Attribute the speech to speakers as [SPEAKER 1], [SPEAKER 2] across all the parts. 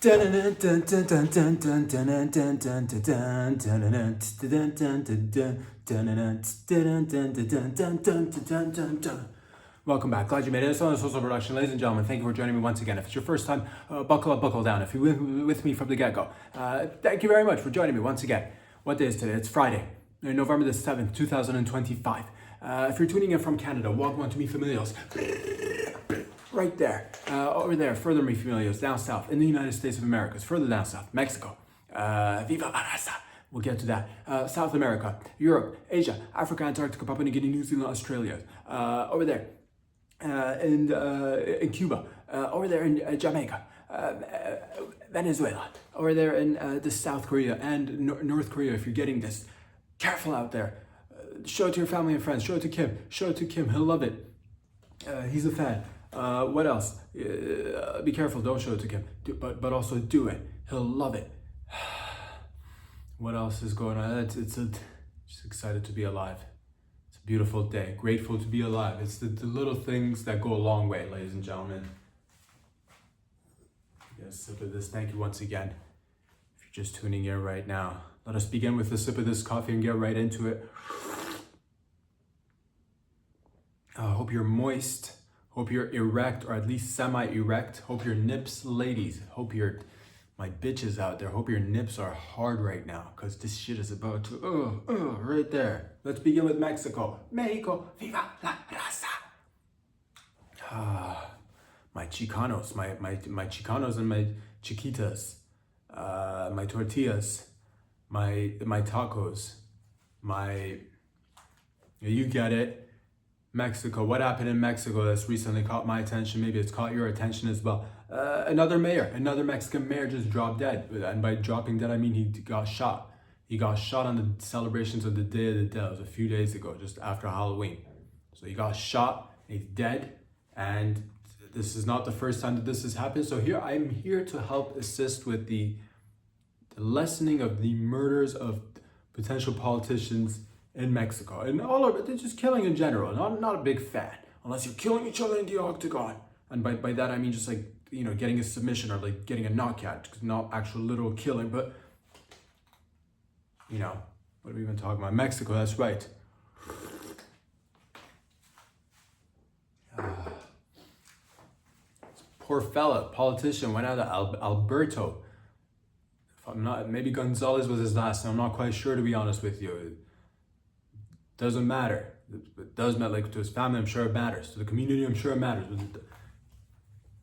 [SPEAKER 1] Welcome back. Glad you made it. It's on a social production. Ladies and gentlemen, thank you for joining me once again. If it's your first time, buckle up, buckle down. If you're with me from the get-go, thank you very much for joining me once again. What day is today? It's Friday, November the 7th, 2025. If you're tuning in from Canada, welcome on to Mi Familios. Right there, over there, further Mi Familios, down south, in the United States of America, further down south, Mexico. Viva la raza. We'll get to that. South America, Europe, Asia, Africa, Antarctica, Papua New Guinea, New Zealand, Australia. Over there. In Cuba, over there in Jamaica, Venezuela, over there in the South Korea and North Korea. If you're getting this, careful out there. Show it to your family and friends. Show it to Kim. Show it to Kim. He'll love it. He's a fan. What else? Be careful. Don't show it to Kim. But also do it. He'll love it. What else is going on? Just excited to be alive. Beautiful day, grateful to be alive. It's the little things that go a long way, ladies and gentlemen. Yes, sip of this. Thank you once again. If you're just tuning in right now, let us begin with a sip of this coffee and get right into it. I hope you're moist. Hope you're erect, or at least semi-erect. Hope your nips, ladies. Hope my bitches out there, hope your nips are hard right now, because this shit is about to, right there. Let's begin with Mexico. Mexico, viva la raza. My Chicanos, my Chicanos and my Chiquitas, my tortillas, my tacos, you get it. Mexico, what happened in Mexico that's recently caught my attention? Maybe it's caught your attention as well. Another Mexican mayor just dropped dead. And by dropping dead, I mean he got shot. He got shot on the celebrations of the Day of the Dead. It was a few days ago, just after Halloween. So he got shot, he's dead, and this is not the first time that this has happened. So I'm here to help assist with the lessening of the murders of potential politicians in Mexico, and all of it, they're just killing in general. Not a big fan, unless you're killing each other in the octagon. And by that I mean just like, getting a submission or like getting a knockout, not actual literal killing, but what are we even talking about? Mexico, that's right. Poor fella, politician, went out of Alberto. If I'm not, maybe Gonzalez was his last name. I'm not quite sure, to be honest with you. Doesn't matter. It does matter. Like, to his family, I'm sure it matters. To the community, I'm sure it matters. But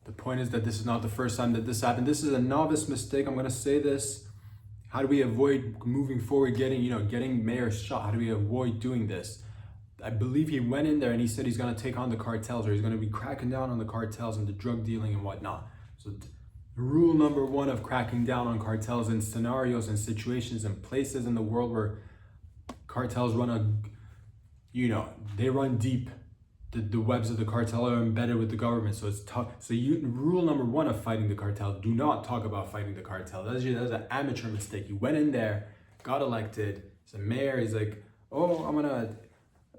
[SPEAKER 1] the point is that this is not the first time that this happened. This is a novice mistake. I'm gonna say this. How do we avoid moving forward, getting mayors shot? How do we avoid doing this? I believe he went in there and he said he's gonna take on the cartels, or he's gonna be cracking down on the cartels and the drug dealing and whatnot. So rule number one of cracking down on cartels in scenarios and situations and places in the world where cartels they run deep. The webs of the cartel are embedded with the government, so it's tough. So rule number one of fighting the cartel: do not talk about fighting the cartel. That's an amateur mistake. You went in there, got elected. He's a mayor. He's like, oh, I'm gonna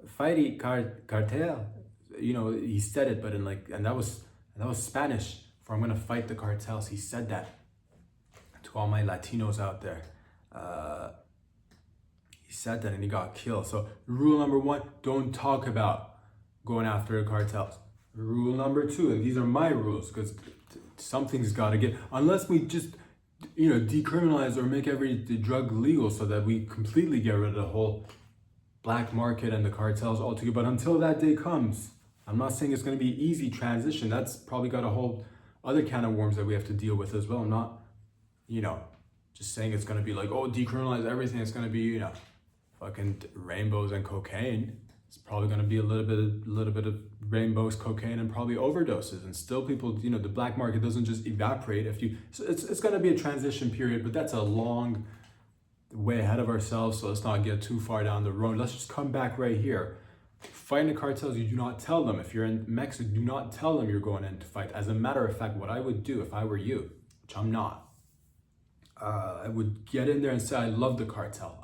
[SPEAKER 1] fight cartel. He said it, but and that was Spanish for I'm gonna fight the cartels. He said that to all my Latinos out there. He said that and he got killed. So rule number one, don't talk about going after the cartels. Rule number two, and these are my rules, because something's got to get, unless we just decriminalize or make every drug legal so that we completely get rid of the whole black market and the cartels altogether. But until that day comes, I'm not saying it's going to be an easy transition. That's probably got a whole other can of worms that we have to deal with as well. I'm not just saying it's going to be like, oh, decriminalize everything. It's going to be fucking rainbows and cocaine. It's probably going to be a little bit of rainbows, cocaine, and probably overdoses. And still people, the black market doesn't just evaporate. It's going to be a transition period, but that's a long way ahead of ourselves. So let's not get too far down the road. Let's just come back right here. Fighting the cartels, you do not tell them. If you're in Mexico, do not tell them you're going in to fight. As a matter of fact, what I would do if I were you, which I'm not, I would get in there and say, I love the cartel.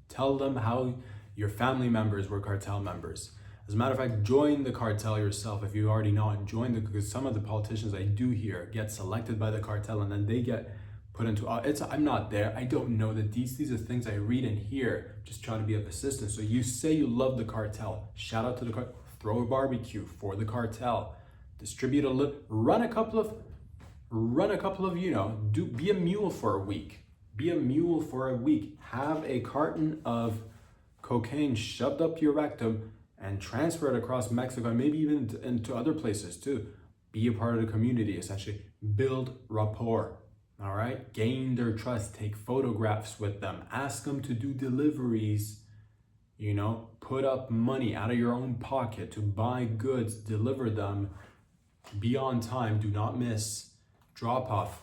[SPEAKER 1] Tell them how your family members were cartel members. As a matter of fact, join the cartel yourself if you already not joined it, because some of the politicians I do hear get selected by the cartel and then they get put into I'm not there. I don't know that these are things I read and hear, just trying to be of assistance. So you say you love the cartel, shout out to the cartel, throw a barbecue for the cartel, distribute a little, run a couple of, be a mule for a week. Be a mule for a week. Have a carton of cocaine shoved up your rectum and transfer it across Mexico and maybe even into other places too. Be a part of the community, essentially. Build rapport. All right, gain their trust, take photographs with them, ask them to do deliveries, put up money out of your own pocket to buy goods, deliver them, be on time, do not miss, drop off,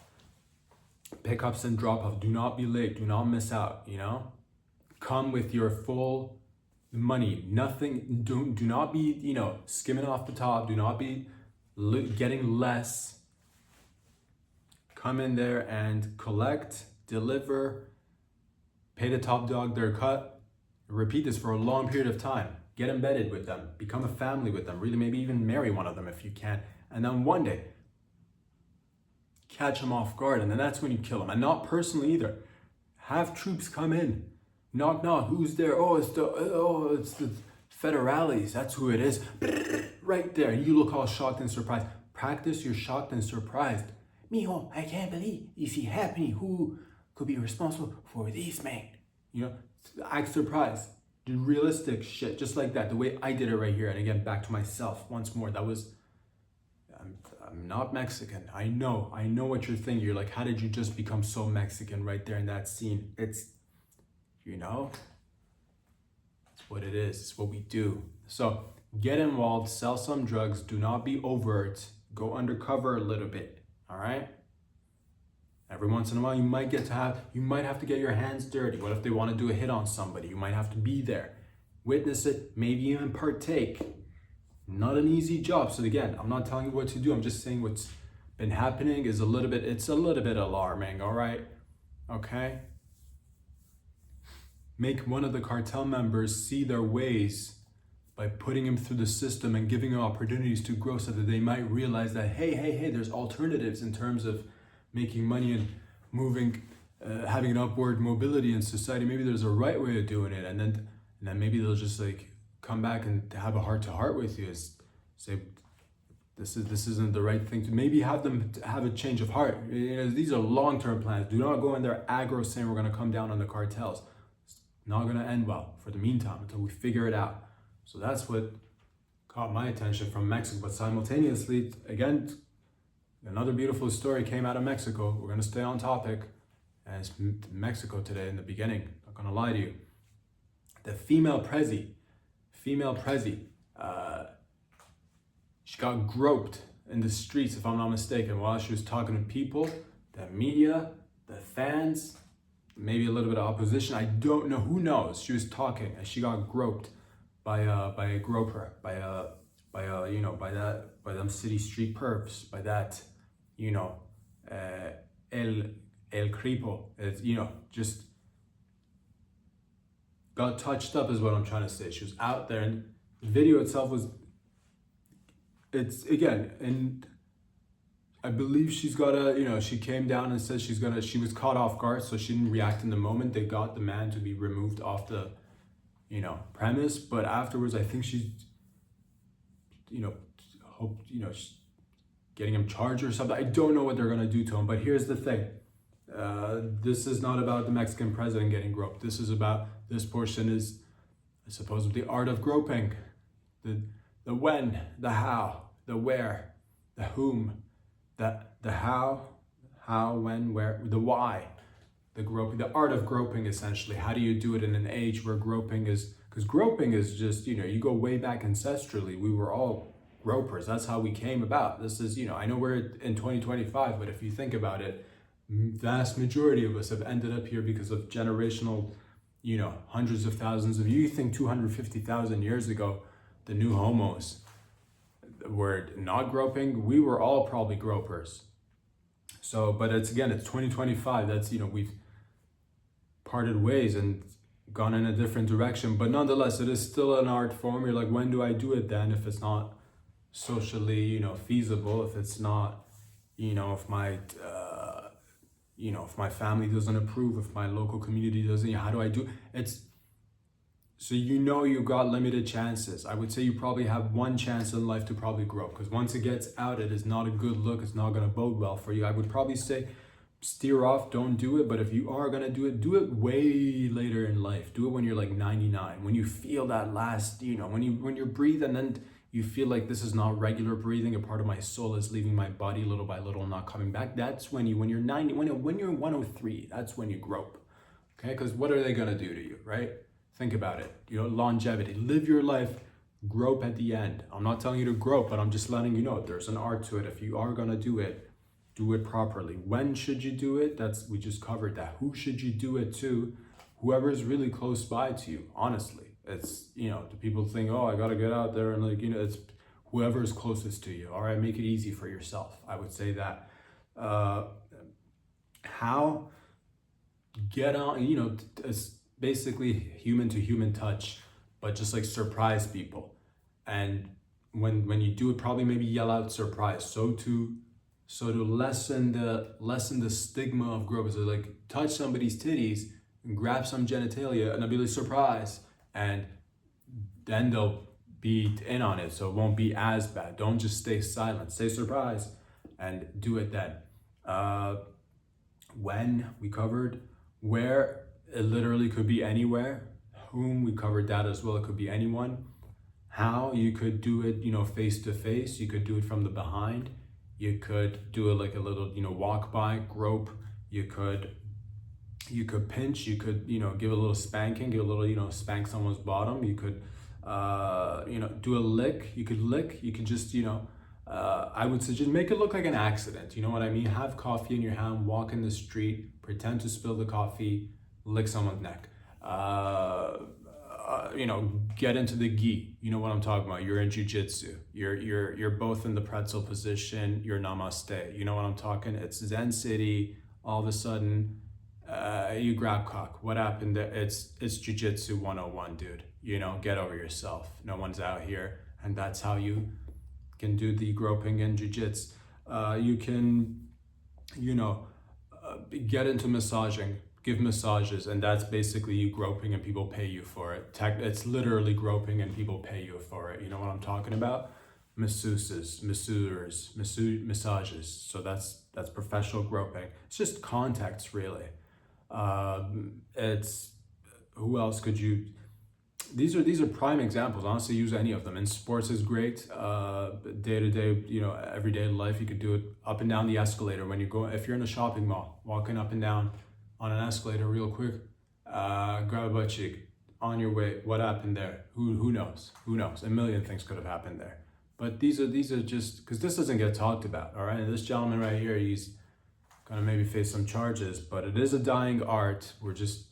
[SPEAKER 1] pickups and drop off, do not be late, do not miss out, come with your full money, nothing, do not be, skimming off the top, do not be getting less. Come in there and collect, deliver, pay the top dog their cut. Repeat this for a long period of time. Get embedded with them. Become a family with them. Really, maybe even marry one of them if you can. And then one day, catch them off guard. And then that's when you kill them. And not personally either. Have troops come in. Knock, knock. Who's there? It's the federales. That's who it is. Right there. You look all shocked and surprised. Practice your shocked and surprised. Mijo, I can't believe you see happening. Who could be responsible for this, man? Act surprised. Do realistic shit, just like that. The way I did it right here. And again, back to myself once more. I'm not Mexican. I know what you're thinking. You're like, how did you just become so Mexican right there in that scene? It's what it is. It's what we do. So get involved, sell some drugs. Do not be overt. Go undercover a little bit. All right. Every once in a while, you might have to get your hands dirty. What if they want to do a hit on somebody? You might have to be there, witness it, maybe even partake. Not an easy job. So again, I'm not telling you what to do. I'm just saying what's been happening is it's a little bit alarming. All right. Okay. Make one of the cartel members see their ways by putting him through the system and giving him opportunities to grow so that they might realize that, hey, there's alternatives in terms of making money and moving, having an upward mobility in society. Maybe there's a right way of doing it. And then maybe they'll just like come back and have a heart-to-heart with you, say, this isn't the right thing to, maybe have them have a change of heart. These are long-term plans. Do not go in there aggro saying we're going to come down on the cartels. It's not going to end well for the meantime until we figure it out. So that's what caught my attention from Mexico. But simultaneously, again, another beautiful story came out of Mexico. We're going to stay on topic. And it's Mexico today in the beginning. Not going to lie to you. The female prezi, she got groped in the streets, if I'm not mistaken, while she was talking to people, the media, the fans, maybe a little bit of opposition. I don't know. Who knows? She was talking and she got groped by a groper, by them city street perps, by that, el cripo, just got touched up is what I'm trying to say. She was out there, and the video itself and I believe she's got she came down and said she was caught off guard, so she didn't react in the moment. They got the man to be removed off the, premise, but afterwards, I think she's, she's getting him charged or something. I don't know what they're gonna do to him, but here's the thing. This is not about the Mexican president getting groped. This is about, this portion is, I suppose, the art of groping. The when, the how, the where, the whom, the how, when, where, the why, the groping, the art of groping, essentially. How do you do it in an age where groping is, because groping is just, you go way back ancestrally. We were all gropers. That's how we came about. This is, I know we're in 2025, but if you think about it, vast majority of us have ended up here because of generational, hundreds of thousands of, you think 250,000 years ago, the new homos were not groping. We were all probably gropers. So, but it's 2025. That's, we've parted ways, and gone in a different direction, but nonetheless, it is still an art form. You're like, when do I do it then? If it's not socially, feasible, if it's not, if my, if my family doesn't approve, if my local community doesn't, how do I do it's, so you got limited chances. I would say you probably have one chance in life to probably grow, because once it gets out, it is not a good look. It's not going to bode well for you. I would probably say steer off, don't do it. But if you are going to do it way later in life. Do it when you're like 99, when you feel that last, when you breathe and then you feel like this is not regular breathing, a part of my soul is leaving my body little by little, not coming back. That's when you're 90, when you're 103, that's when you grope. Okay, because what are they going to do to you, right? Think about it. Longevity. Live your life, grope at the end. I'm not telling you to grope, but I'm just letting you know there's an art to it. If you are gonna do it properly. When should you do it? We just covered that. Who should you do it to? Whoever is really close by to you, honestly. It's, the people think, oh, I gotta get out there and it's whoever is closest to you. All right, make it easy for yourself. I would say that. How? Get on, it's basically human to human touch, but just like surprise people. And when you do it, probably maybe yell out surprise. So to lessen the stigma of grope, so like touch somebody's titties and grab some genitalia and they'll be like surprise, and then they'll be in on it, so it won't be as bad. Don't just stay silent, say surprise and do it then. When we covered, where, it literally could be anywhere. Whom, we covered that as well. It could be anyone. How, you could do it, face to face. You could do it from the behind. You could do it like a little, walk by, grope. You could pinch. You could, give a little spanking, give a little, spank someone's bottom. You could, do a lick. You could lick. You could just, I would suggest make it look like an accident. You know what I mean? Have coffee in your hand, walk in the street, pretend to spill the coffee, lick someone's neck. Get into the gi. You know what I'm talking about. You're in jiu-jitsu. You're both in the pretzel position. You're namaste. You know what I'm talking? It's Zen City. All of a sudden, you grab cock. What happened there? It's jiu-jitsu 101, dude. Get over yourself. No one's out here, and that's how you can do the groping and jiu-jitsu. You can, get into massaging. Give massages, and that's basically you groping and people pay you for it. It's literally groping and people pay you for it. You know what I'm talking about? Masseuses, massages. So that's professional groping. It's just contacts, really. It's, who else could you? These are prime examples. Honestly, use any of them. In sports is great. Day to day, everyday life, you could do it up and down the escalator when you go. If you're in a shopping mall, walking up and down on an escalator real quick, grab a butt cheek on your way. What happened there? Who knows? A million things could have happened there. But these are just, because this doesn't get talked about. All right, and this gentleman right here, he's gonna maybe face some charges, but it is a dying art. We're just,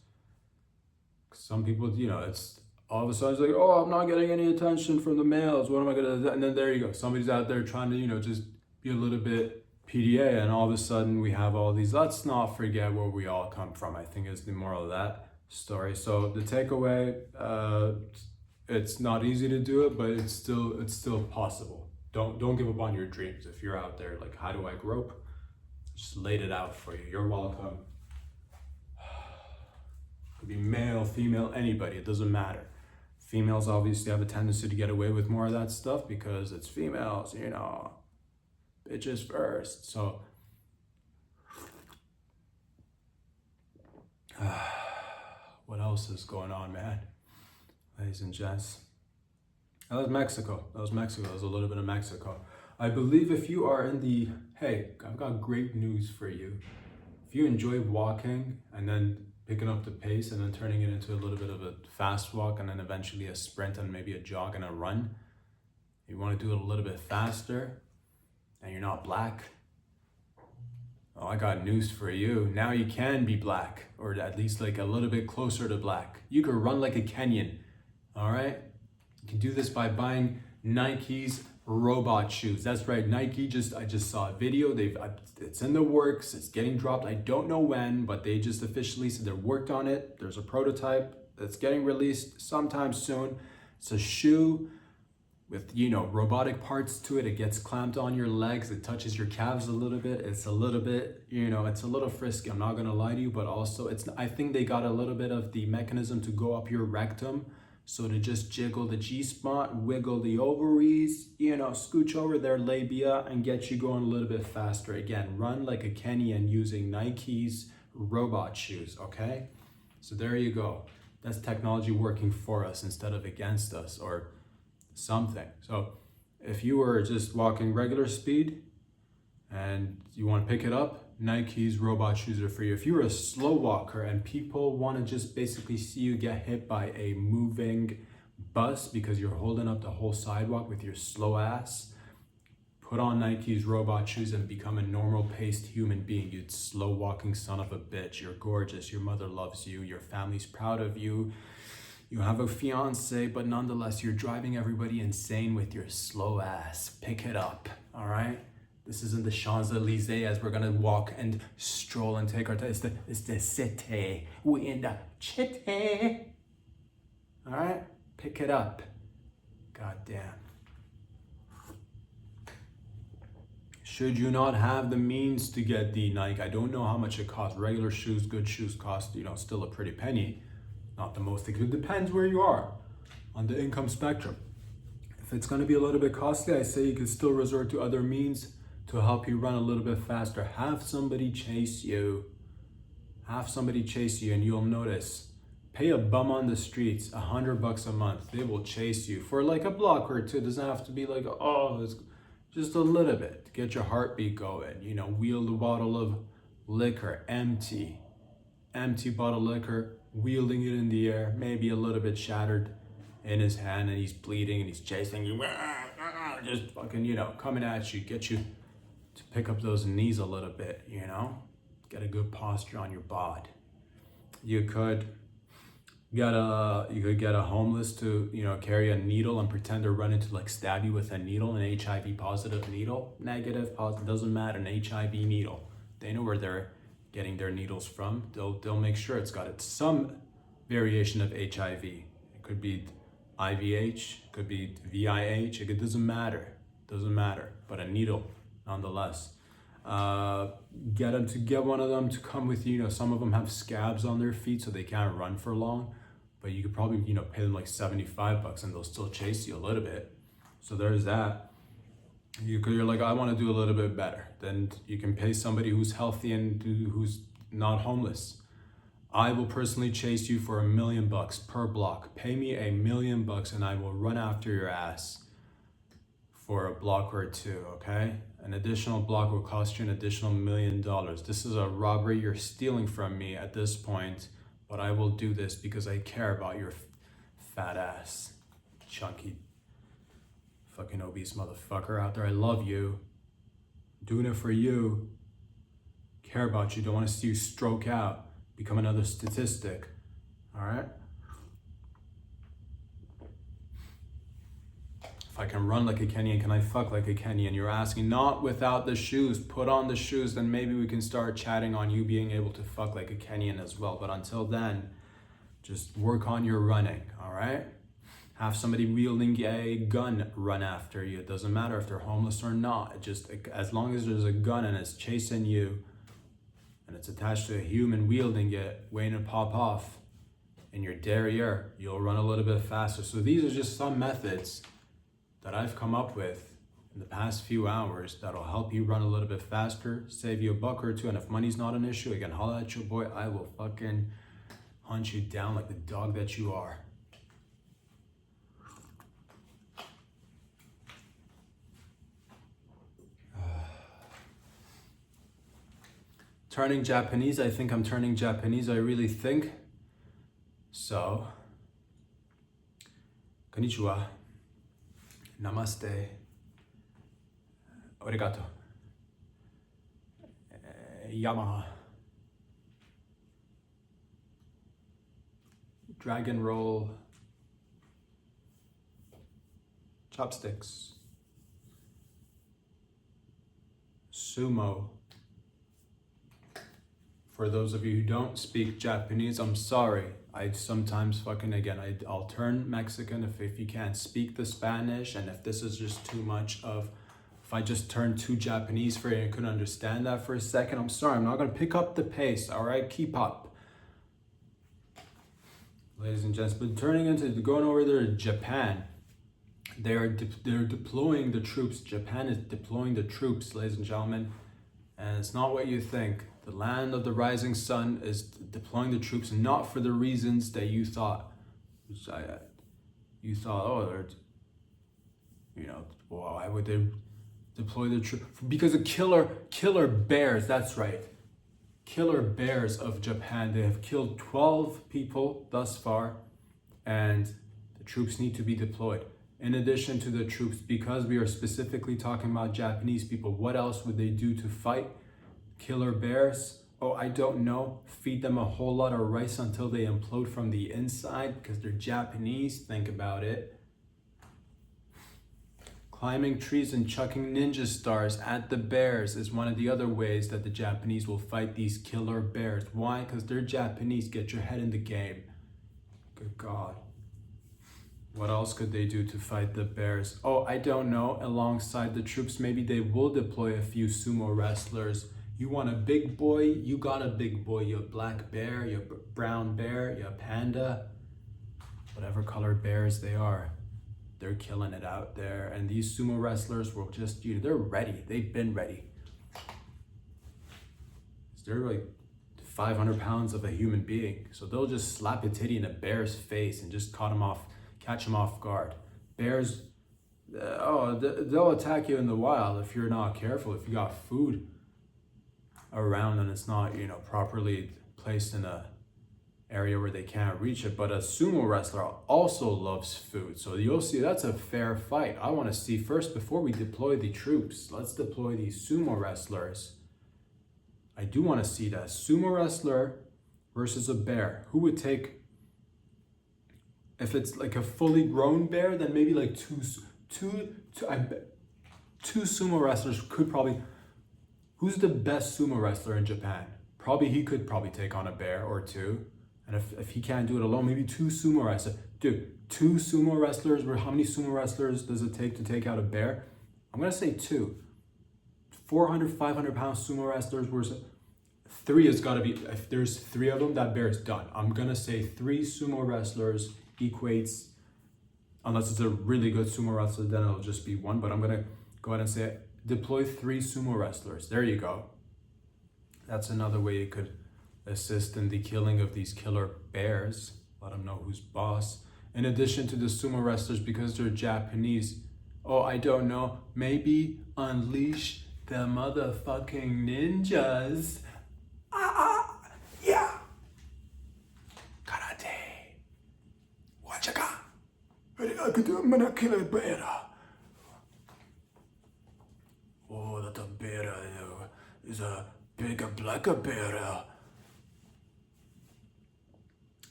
[SPEAKER 1] some people, it's all of a sudden it's like, oh, I'm not getting any attention from the males. What am I gonna do? And then there you go. Somebody's out there trying to, just be a little bit PDA, and all of a sudden we have all these. Let's not forget where we all come from, I think, is the moral of that story. So the takeaway, it's not easy to do it, but it's still possible. Don't give up on your dreams. If you're out there like, how do I grope? Just laid it out for you. You're welcome. Could be male, female, anybody, it doesn't matter. Females obviously have a tendency to get away with more of that stuff because it's females, bitches first. So what else is going on, man? Ladies and gents. That was Mexico. That was a little bit of Mexico. I believe if you are in the, hey, I've got great news for you. If you enjoy walking and then picking up the pace and then turning it into a little bit of a fast walk and then eventually a sprint and maybe a jog and a run, you want to do it a little bit faster, and you're not black, oh, I got news for you. Now you can be black, or at least like a little bit closer to black. You could run like a Kenyan, all right? You can do this by buying Nike's robot shoes. That's right, Nike, I just saw a video. It's in the works, it's getting dropped. I don't know when, but they just officially said they worked on it. There's a prototype. that's getting released sometime soon. It's a shoe with, you know, robotic parts to it. It gets clamped on your legs. It touches your calves a little bit. It's a little bit, you know, it's a little frisky. I'm not gonna lie to you, but also I think they got a little bit of the mechanism to go up your rectum. So to just jiggle the G-spot, wiggle the ovaries, you know, scooch over their labia and get you going a little bit faster. Again, run like a Kenyan using Nike's robot shoes, okay? So there you go. That's technology working for us instead of against us or something. So if you were just walking regular speed and you want to pick it up, Nike's robot shoes are for you. If you're a slow walker and people want to just basically see you get hit by a moving bus because you're holding up the whole sidewalk with your slow ass, put on Nike's robot shoes and become a normal paced human being. You slow walking son of a bitch. You're gorgeous. Your mother loves you. Your family's proud of you. You have a fiance, but nonetheless, you're driving everybody insane with your slow ass. Pick it up, all right? This isn't the Champs-Elysees as we're gonna walk and stroll and take our time. It's the city. We in the city. All right? Pick it up. God damn. Should you not have the means to get the Nike, I don't know how much it costs. Regular shoes, good shoes cost, you know, still a pretty penny. Not the most, it depends where you are on the income spectrum. If it's gonna be a little bit costly, I say you can still resort to other means to help you run a little bit faster. Have somebody chase you. Have somebody chase you and you'll notice. Pay a bum on the streets $100 a month. They will chase you for like a block or two. It doesn't have to be like, oh, it's just a little bit to get your heartbeat going. You know, wheel the bottle of liquor, empty bottle of liquor, wielding it in the air, maybe a little bit shattered in his hand and he's bleeding and he's chasing you. Just fucking, you know, coming at you, get you to pick up those knees a little bit, you know? Get a good posture on your bod. You could get a homeless to, you know, carry a needle and pretend they're running to like stab you with a needle, an HIV positive needle, negative, positive, doesn't matter, an HIV needle. They know where they're getting their needles from. They'll make sure it's got some variation of HIV. It could be IVH, it could be VIH, it doesn't matter, but a needle nonetheless. Get one of them to come with you. You know, some of them have scabs on their feet so they can't run for long, but you could probably, you know, pay them like $75 and they'll still chase you a little bit. So there's that. You're like, I want to do a little bit better. Then you can pay somebody who's healthy and who's not homeless. I will personally chase you for $1 million per block. Pay me $1 million and I will run after your ass for a block or two, okay? An additional block will cost you an additional $1 million. This is a robbery. You're stealing from me at this point, but I will do this because I care about your fat ass, chunky, fucking obese motherfucker out there. I love you. I'm doing it for you. Care about you. Don't want to see you stroke out, become another statistic. All right? If I can run like a Kenyan, can I fuck like a Kenyan? You're asking, not without the shoes. Put on the shoes, then maybe we can start chatting on you being able to fuck like a Kenyan as well. But until then, just work on your running, all right? Have somebody wielding a gun run after you. It doesn't matter if they're homeless or not. Just as long as there's a gun and it's chasing you and it's attached to a human wielding it, waiting to pop off in your derriere, you'll run a little bit faster. So these are just some methods that I've come up with in the past few hours that'll help you run a little bit faster, save you $1 or $2, and if money's not an issue, again, holla at your boy. I will fucking hunt you down like the dog that you are. Turning Japanese, I think I'm turning Japanese, I really think. So, konnichiwa. Namaste. Arigato. Yamaha. Dragon roll. Chopsticks. Sumo. For those of you who don't speak Japanese, I'm sorry. I sometimes I'll turn Mexican if you can't speak the Spanish, and if this is just too much of, if I just turn too Japanese for you and couldn't understand that for a second, I'm sorry, I'm not gonna pick up the pace, all right? Keep up. Ladies and gents, but going over there to Japan, they're deploying the troops. Japan is deploying the troops, ladies and gentlemen, and it's not what you think. The land of the rising sun is deploying the troops, not for the reasons that you thought. You thought, oh, why would they deploy the troops? Because of killer bears. That's right. Killer bears of Japan. They have killed 12 people thus far, and the troops need to be deployed. In addition to the troops, because we are specifically talking about Japanese people, what else would they do to fight killer bears? Oh, I don't know. Feed them a whole lot of rice until they implode from the inside because they're Japanese. Think about it. Climbing trees and chucking ninja stars at the bears is one of the other ways that the Japanese will fight these killer bears. Why? Because they're Japanese. Get your head in the game. Good God. What else could they do to fight the bears? Oh, I don't know. Alongside the troops, maybe they will deploy a few sumo wrestlers. You want a big boy? You got a big boy. You're a black bear, you're a brown bear, you're a panda. Whatever color bears they are. They're killing it out there. And these sumo wrestlers will just, they're ready. They've been ready. They're like 500 pounds of a human being. So they'll just slap a titty in a bear's face and just catch him off guard. Bears, they'll attack you in the wild if you're not careful. If you got food around and it's not, properly placed in a area where they can't reach it. But a sumo wrestler also loves food. So you'll see that's a fair fight. I want to see first, before we deploy the troops, let's deploy these sumo wrestlers. I do want to see that. Sumo wrestler versus a bear. Who would take, if it's like a fully grown bear, then maybe like two sumo wrestlers could probably, who's the best sumo wrestler in Japan? He could take on a bear or two. And if he can't do it alone, maybe two sumo wrestlers. Dude, two sumo wrestlers, how many sumo wrestlers does it take to take out a bear? I'm gonna say two. 400, 500 pound sumo wrestlers versus three has gotta be, if there's three of them, that bear's done. I'm gonna say 3 sumo wrestlers equates, unless it's a really good sumo wrestler, then it'll just be 1, but I'm gonna go ahead and say, deploy 3 sumo wrestlers. There you go. That's another way you could assist in the killing of these killer bears. Let them know who's boss. In addition to the sumo wrestlers, because they're Japanese, oh, I don't know, maybe unleash the motherfucking ninjas. Yeah. Karate. Wachaka. I'm gonna kill a bear. Oh, that a bear is a big black bear.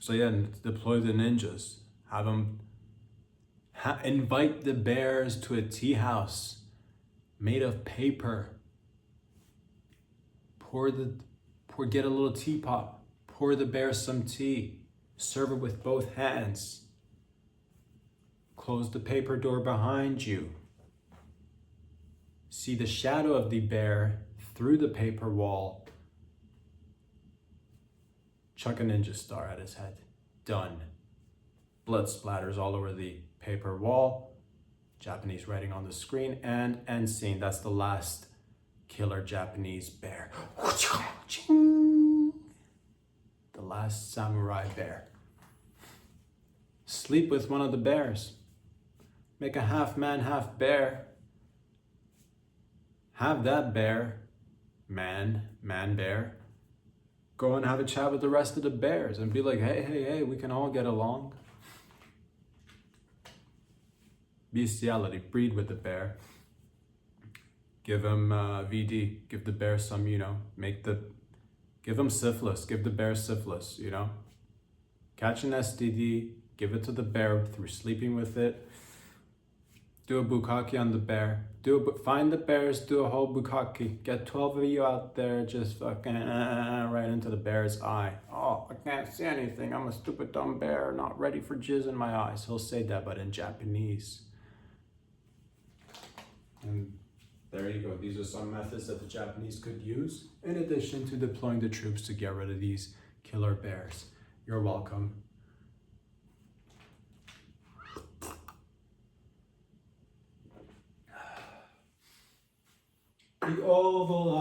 [SPEAKER 1] So yeah, deploy the ninjas. Have them invite the bears to a tea house made of paper. Get a little teapot. Pour the bears some tea. Serve it with both hands. Close the paper door behind you. See the shadow of the bear through the paper wall. Chuck a ninja star at his head. Done. Blood splatters all over the paper wall. Japanese writing on the screen, and end scene. That's the last killer Japanese bear. The last samurai bear. Sleep with one of the bears. Make a half man, half bear. Have that bear, man bear, go and have a chat with the rest of the bears and be like, hey, we can all get along. Bestiality, breed with the bear. Give him VD, give the bear some, give him syphilis, give the bear syphilis, Catch an STD, give it to the bear through sleeping with it. Do a bukkake on the bear. Find the bears, do a whole bukkake. Get 12 of you out there, just fucking right into the bear's eye. Oh, I can't see anything. I'm a stupid dumb bear, not ready for jizz in my eyes. He'll say that, but in Japanese. And there you go. These are some methods that the Japanese could use, in addition to deploying the troops to get rid of these killer bears. You're welcome. The Oval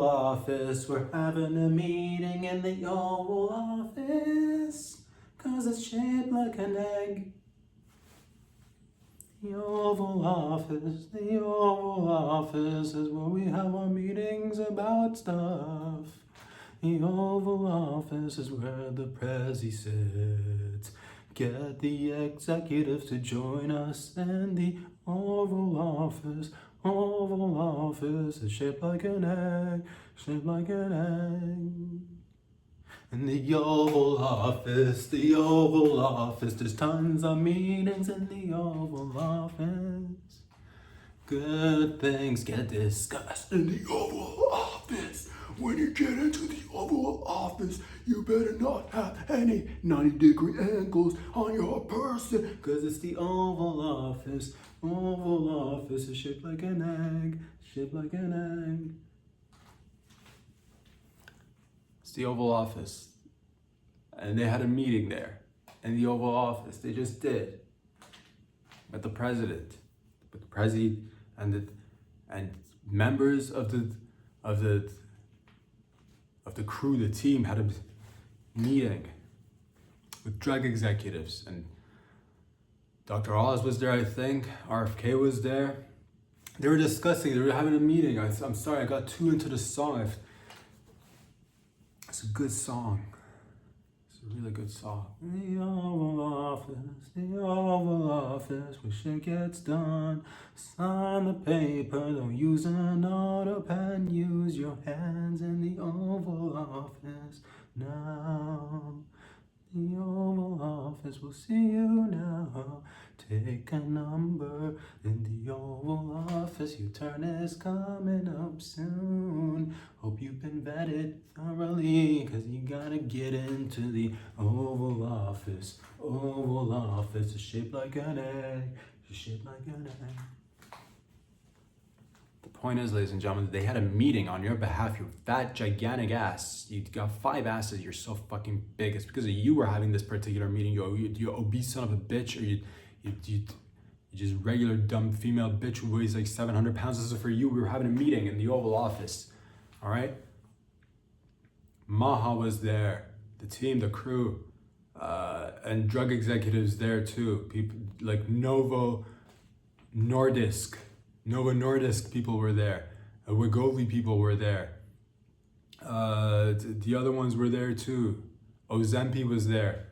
[SPEAKER 1] Office, we're having a meeting in the Oval Office, 'cause it's shaped like an egg. The Oval Office is where we have our meetings about stuff. The Oval Office is where the Prezi sits. Get the executives to join us in the Oval Office. Oval Office is shaped like an egg, In the Oval Office, there's tons of meetings in the Oval Office. Good things get discussed in the Oval Office. When you get into the Oval Office, you better not have any 90-degree angles on your person, 'cause it's the Oval Office. Oval Office is shaped like an egg, It's the Oval Office. And they had a meeting there in the Oval Office. They just did. With the president. With the president and members of the crew, the team had a meeting with drug executives, and Dr. Oz was there, I think. RFK was there. They were discussing, they were having a meeting. I'm sorry, I got too into the song. It's a good song. It's a really good song. The Oval Office, where shit gets done. Sign the paper, don't use an auto pen. Use your hands in the Oval Office now. The Oval Office will see you now. Take a number in the Oval Office. Your turn is coming up soon. Hope you've been vetted thoroughly, 'cause you gotta get into the Oval Office. Oval Office is shaped like an egg. The point is, ladies and gentlemen, they had a meeting on your behalf. Your fat, gigantic ass. You got 5 asses. You're so fucking big. It's because of you were having this particular meeting. You obese son of a bitch, or you just regular dumb female bitch who weighs like 700 pounds. This is for you. We were having a meeting in the Oval Office. All right. Maha was there. The team, the crew, and drug executives there too. People like Novo Nordisk people were there. Wegovy people were there. The other ones were there too. Ozempic was there.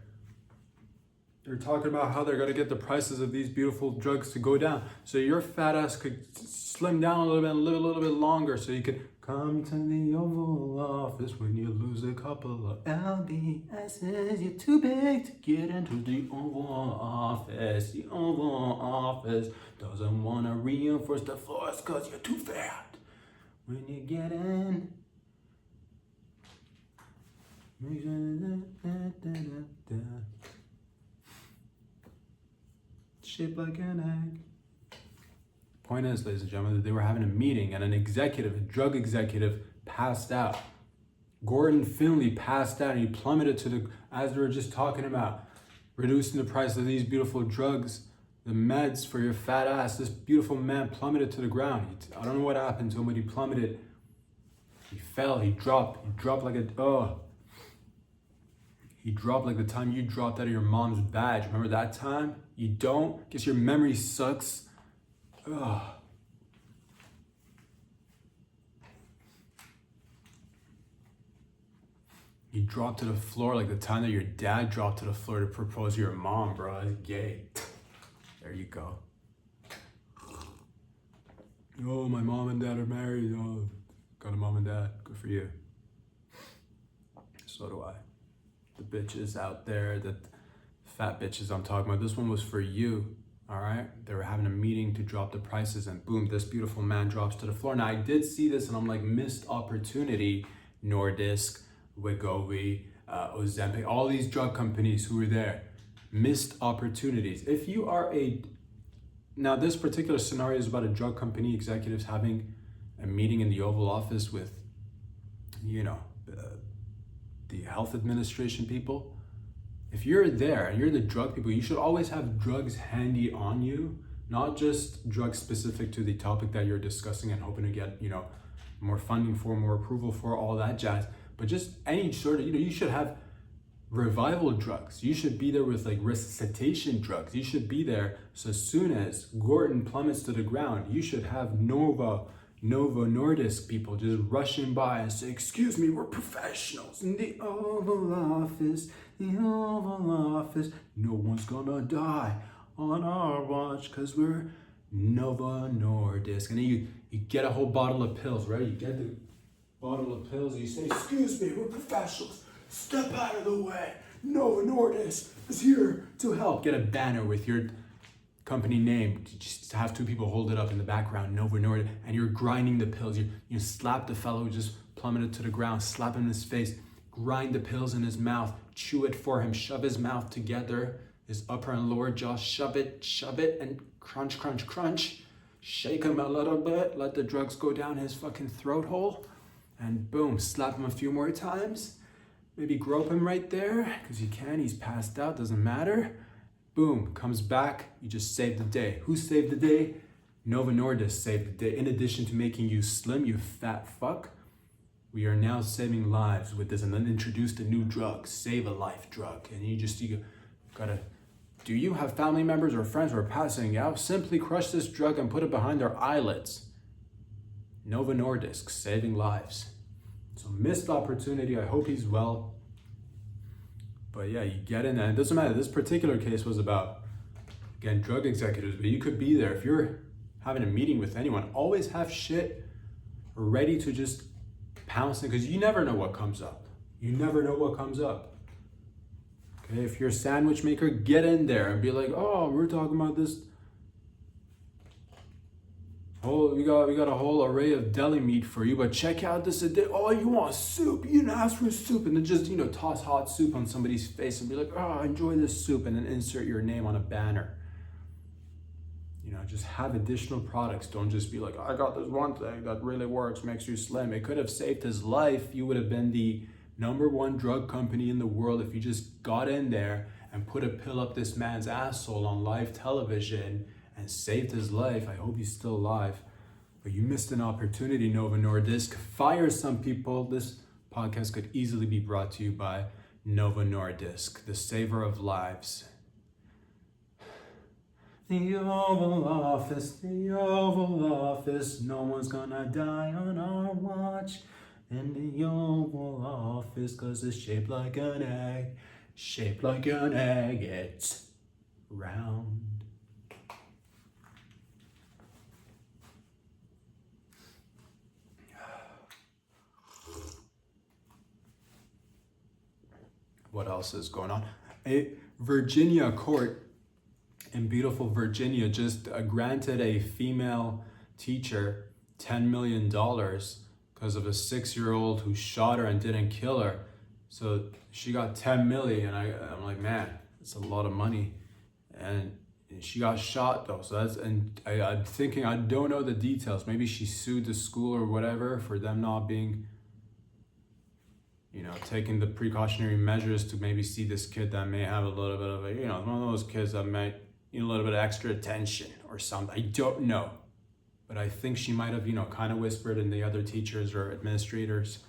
[SPEAKER 1] They're talking about how they're gonna get the prices of these beautiful drugs to go down, so your fat ass could slim down a little bit and live a little bit longer, so you could come to the Oval Office when you lose a couple of LBSs. You're too big to get into the Oval Office. The Oval Office doesn't want to reinforce the floors 'cause you're too fat. When you get in, shaped like an egg. Point is, ladies and gentlemen, that they were having a meeting and a drug executive passed out. Gordon Finley passed out and he plummeted as we were just talking about, reducing the price of these beautiful drugs, the meds for your fat ass. This beautiful man plummeted to the ground. I don't know what happened to him, but he plummeted. He fell, he dropped like He dropped like the time you dropped out of your mom's badge. Remember that time? You don't? Guess your memory sucks. Ugh. You dropped to the floor like the time that your dad dropped to the floor to propose to your mom, bro. That's gay. There you go. Oh, my mom and dad are married. Oh, got a mom and dad. Good for you. So do I. The bitches out there, the fat bitches I'm talking about. This one was for you. All right, they were having a meeting to drop the prices, and boom, this beautiful man drops to the floor. Now I did see this, and I'm like, missed opportunity. Nordisk, Wegovy, Ozempic, all these drug companies who were there, missed opportunities. If you are now this particular scenario is about a drug company executives having a meeting in the Oval Office with, the health administration people. If you're there and you're the drug people, you should always have drugs handy on you, not just drugs specific to the topic that you're discussing and hoping to get, more funding for, more approval for, all that jazz. But just any sort of, you should have revival drugs. You should be there with like resuscitation drugs. You should be there. So as soon as Gordon plummets to the ground, you should have Novo Nordisk people just rushing by and say, excuse me, we're professionals in the Oval Office, no one's gonna die on our watch because we're Novo Nordisk. And then you get a whole bottle of pills, right? You get the bottle of pills and you say, excuse me, we're professionals, step out of the way, Novo Nordisk is here to help. Get a banner with your company name, just have two people hold it up in the background, Novo Nordisk, and you're grinding the pills. You slap the fellow who just plummeted to the ground, slap him in his face, grind the pills in his mouth, chew it for him, shove his mouth together, his upper and lower jaw, shove it, and crunch, crunch, crunch. Shake him a little bit, let the drugs go down his fucking throat hole, and boom, slap him a few more times. Maybe grope him right there, because you can, he's passed out, doesn't matter. Boom, comes back, you just saved the day. Who saved the day? Novo Nordisk saved the day. In addition to making you slim, you fat fuck, we are now saving lives with this, and then introduced a new drug, Save a Life drug. And you gotta, do you have family members or friends who are passing out? Simply crush this drug and put it behind their eyelids. Novo Nordisk, saving lives. So missed opportunity, I hope he's well. But yeah, you get in there. It doesn't matter. This particular case was about, again, drug executives, but you could be there. If you're having a meeting with anyone, always have shit ready to just pounce in, because you never know what comes up. You never know what comes up. Okay, if you're a sandwich maker, get in there and be like, oh, we're talking about this. Oh, we got a whole array of deli meat for you, but check out this. Oh, you want soup? You didn't ask for soup. And then just, toss hot soup on somebody's face and be like, oh, enjoy this soup. And then insert your name on a banner. Just have additional products. Don't just be like, I got this one thing that really works, makes you slim. It could have saved his life. You would have been the #1 drug company in the world if you just got in there and put a pill up this man's asshole on live television and saved his life. I hope he's still alive. But you missed an opportunity, Novo Nordisk. Fire some people. This podcast could easily be brought to you by Novo Nordisk, the saver of lives. The Oval Office, no one's gonna die on our watch. In the Oval Office, 'cause it's shaped like an egg, it's round. What else is going on? A Virginia court in beautiful Virginia just granted a female teacher $10 million because of a 6-year-old who shot her and didn't kill her. So she got 10 million. I'm like, man, it's a lot of money. And she got shot though. So I'm thinking, I don't know the details. Maybe she sued the school or whatever for them not being, taking the precautionary measures to maybe see this kid that may have a little bit of a, one of those kids that might need a little bit of extra attention or something. I don't know. But I think she might have, kind of whispered in the other teachers or administrators'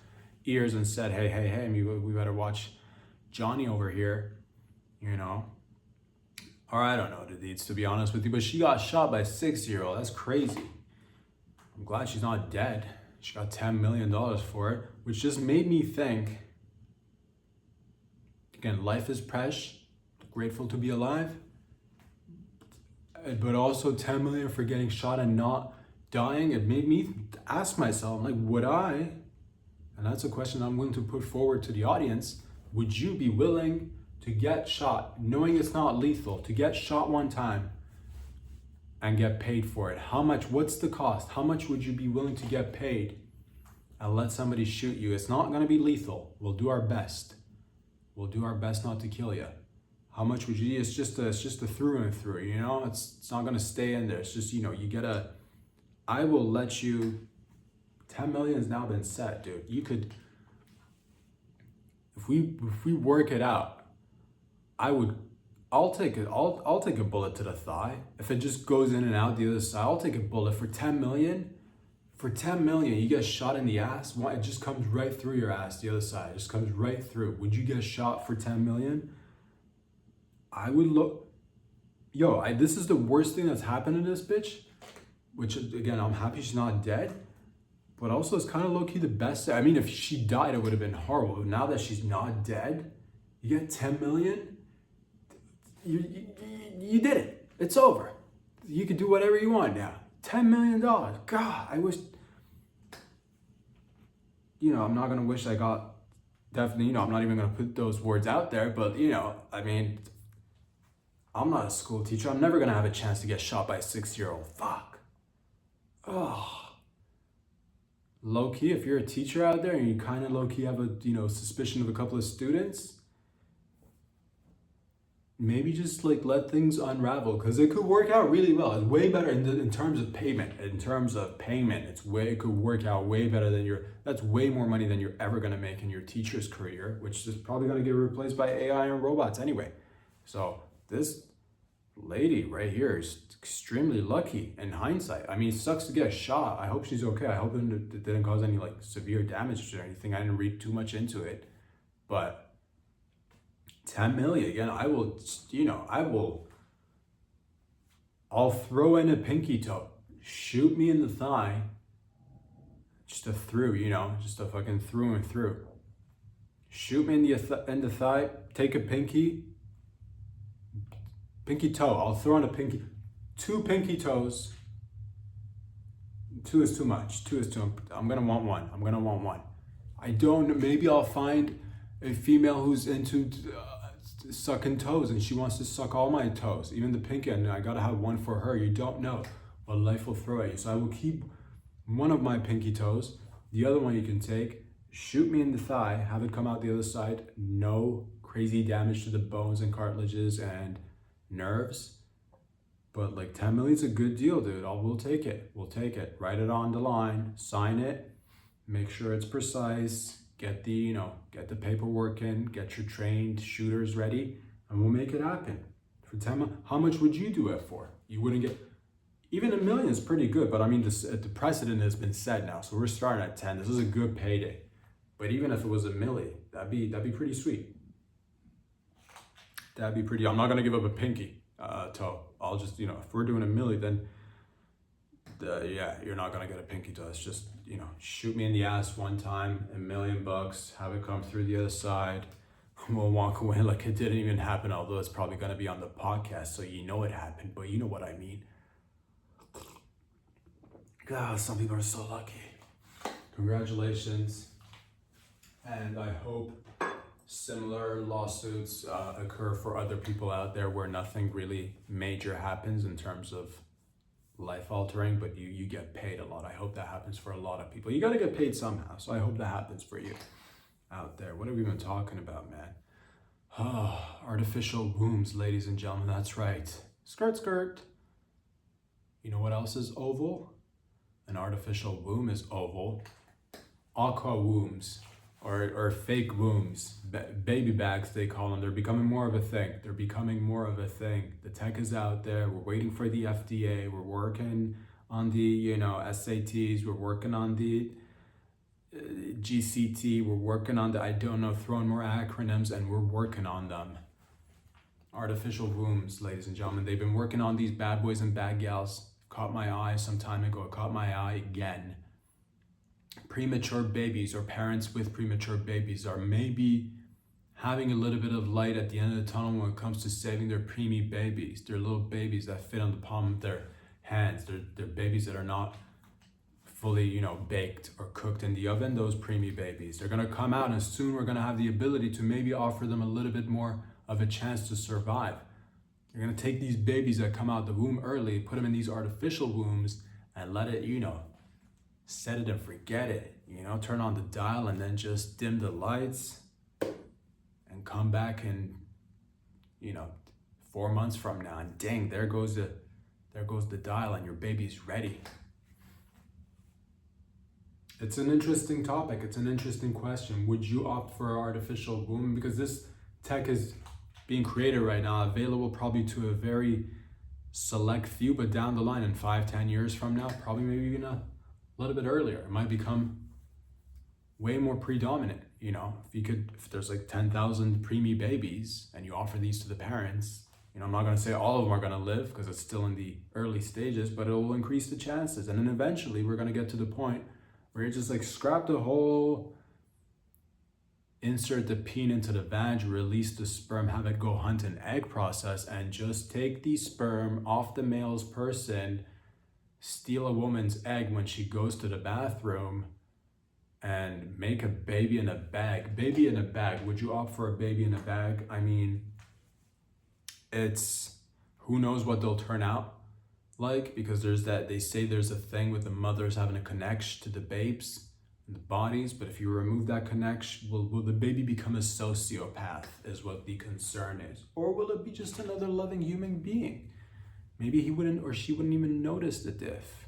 [SPEAKER 1] ears and said, hey, we better watch Johnny over here, Or I don't know the deeds, to be honest with you, but she got shot by a 6-year-old. That's crazy. I'm glad she's not dead. She got $10 million for it, which just made me think, again, life is precious, grateful to be alive, but also 10 million for getting shot and not dying. It made me ask myself, like, would I, and that's a question I'm willing to put forward to the audience, would you be willing to get shot, knowing it's not lethal, to get shot one time and get paid for it. How much? What's the cost? How much would you be willing to get paid and let somebody shoot you? It's not gonna be lethal. We'll do our best. We'll do our best not to kill you. How much would you? It's just a through and through. You know, it's not gonna stay in there. It's just, you know, you gotta. I will let you. 10 million has now been set, dude. You could. If we work it out, I'll take it. I'll take a bullet to the thigh. If it just goes in and out the other side, I'll take a bullet for 10 million. For 10 million, you get shot in the ass. It just comes right through your ass, the other side. It just comes right through. Would you get shot for 10 million? I would look. This is the worst thing that's happened to this bitch. Which, again, I'm happy she's not dead. But also, it's kind of low-key the best. I mean, if she died, it would have been horrible. But now that she's not dead, you get 10 million. You did it. It's over. You can do whatever you want now. $10 million. God, I wish. I'm not going to wish I got. Definitely, I'm not even going to put those words out there. But, I mean, I'm not a school teacher. I'm never going to have a chance to get shot by a 6-year-old. Fuck. Oh. Low-key, if you're a teacher out there and you kind of low-key have a, suspicion of a couple of students, maybe just let things unravel, because it could work out really well. It's way better in terms of payment. In terms of payment, it could work out way better than that's way more money than you're ever going to make in your teacher's career, which is probably going to get replaced by AI and robots anyway. So this lady right here is extremely lucky in hindsight. I mean, it sucks to get shot. I hope she's okay. I hope it didn't cause any severe damage or anything. I didn't read too much into it, but 10 million, again, I'll throw in a pinky toe. Shoot me in the thigh. Just a through, just a fucking through and through. Shoot me in the thigh, take a pinky toe. I'll throw in a pinky, 2 pinky toes. 2 is too much. I'm gonna want one. I don't know, maybe I'll find a female who's into sucking toes and she wants to suck all my toes, even the pinky, and I gotta have one for her. You don't know what life will throw at you. So I will keep one of my pinky toes. The other one you can take, shoot me in the thigh, have it come out the other side. No crazy damage to the bones and cartilages and nerves. But 10 million is a good deal, dude. We'll take it. Write it on the line, sign it, make sure it's precise. Get the paperwork in, get your trained shooters ready, and we'll make it happen. For 10 million, how much would you do it for? You wouldn't get, even $1 million is pretty good, but I mean, the precedent has been set now, so we're starting at 10. This is a good payday. But even if it was $1 million, that'd be pretty sweet. That'd be pretty, I'm not gonna give up a pinky toe. I'll just, if we're doing $1 million, then you're not gonna get a pinky toe. It's just, shoot me in the ass one time, $1 million, have it come through the other side. We'll walk away like it didn't even happen, although it's probably gonna be on the podcast, so it happened, but you know what I mean. God, some people are so lucky. Congratulations. And I hope similar lawsuits occur for other people out there where nothing really major happens in terms of life altering, but you get paid a lot. I hope that happens for a lot of people. You got to get paid somehow, so I hope that happens for you out there. What have we been talking about, man? Artificial wombs, ladies and gentlemen. That's right. Skirt, skirt. You know what else is oval? An artificial womb is oval. Aqua wombs, or fake wombs, baby bags they call them. They're becoming more of a thing. The tech is out there. We're waiting for the FDA. We're working on the SATs. We're working on the GCT. We're working on the throwing more acronyms, and we're working on them. Artificial wombs, ladies and gentlemen. They've been working on these bad boys and bad gals. Caught my eye some time ago. It caught my eye again. Premature babies or parents with premature babies are maybe having a little bit of light at the end of the tunnel when it comes to saving their preemie babies. They're little babies that fit on the palm of their hands. They're babies that are not fully, baked or cooked in the oven. Those preemie babies, they're gonna come out, and soon we're gonna have the ability to maybe offer them a little bit more of a chance to survive. You're gonna take these babies that come out the womb early, put them in these artificial wombs, and let it, set it and forget it. Turn on the dial and then just dim the lights and come back in, 4 months from now, and dang, there goes the dial and your baby's ready. It's an interesting topic. It's an interesting question. Would you opt for an artificial womb? Because this tech is being created right now, available probably to a very select few, but down the line in 5-10 years from now, probably maybe even a little bit earlier, it might become way more predominant. If there's like 10,000 preemie babies and you offer these to the parents, I'm not going to say all of them are going to live because it's still in the early stages, but it will increase the chances. And then eventually we're going to get to the point where you just like scrap the whole, insert the peen into the vag, release the sperm, have it go hunt an egg process, and just take the sperm off the male's person, steal a woman's egg when she goes to the bathroom, and make a baby in a bag. Baby in a bag. Would you opt for a baby in a bag? I mean, it's, who knows what they'll turn out like, because they say there's a thing with the mothers having a connection to the babes and the bodies, but if you remove that connection, will the baby become a sociopath is what the concern is. Or will it be just another loving human being? Maybe he wouldn't or she wouldn't even notice the diff.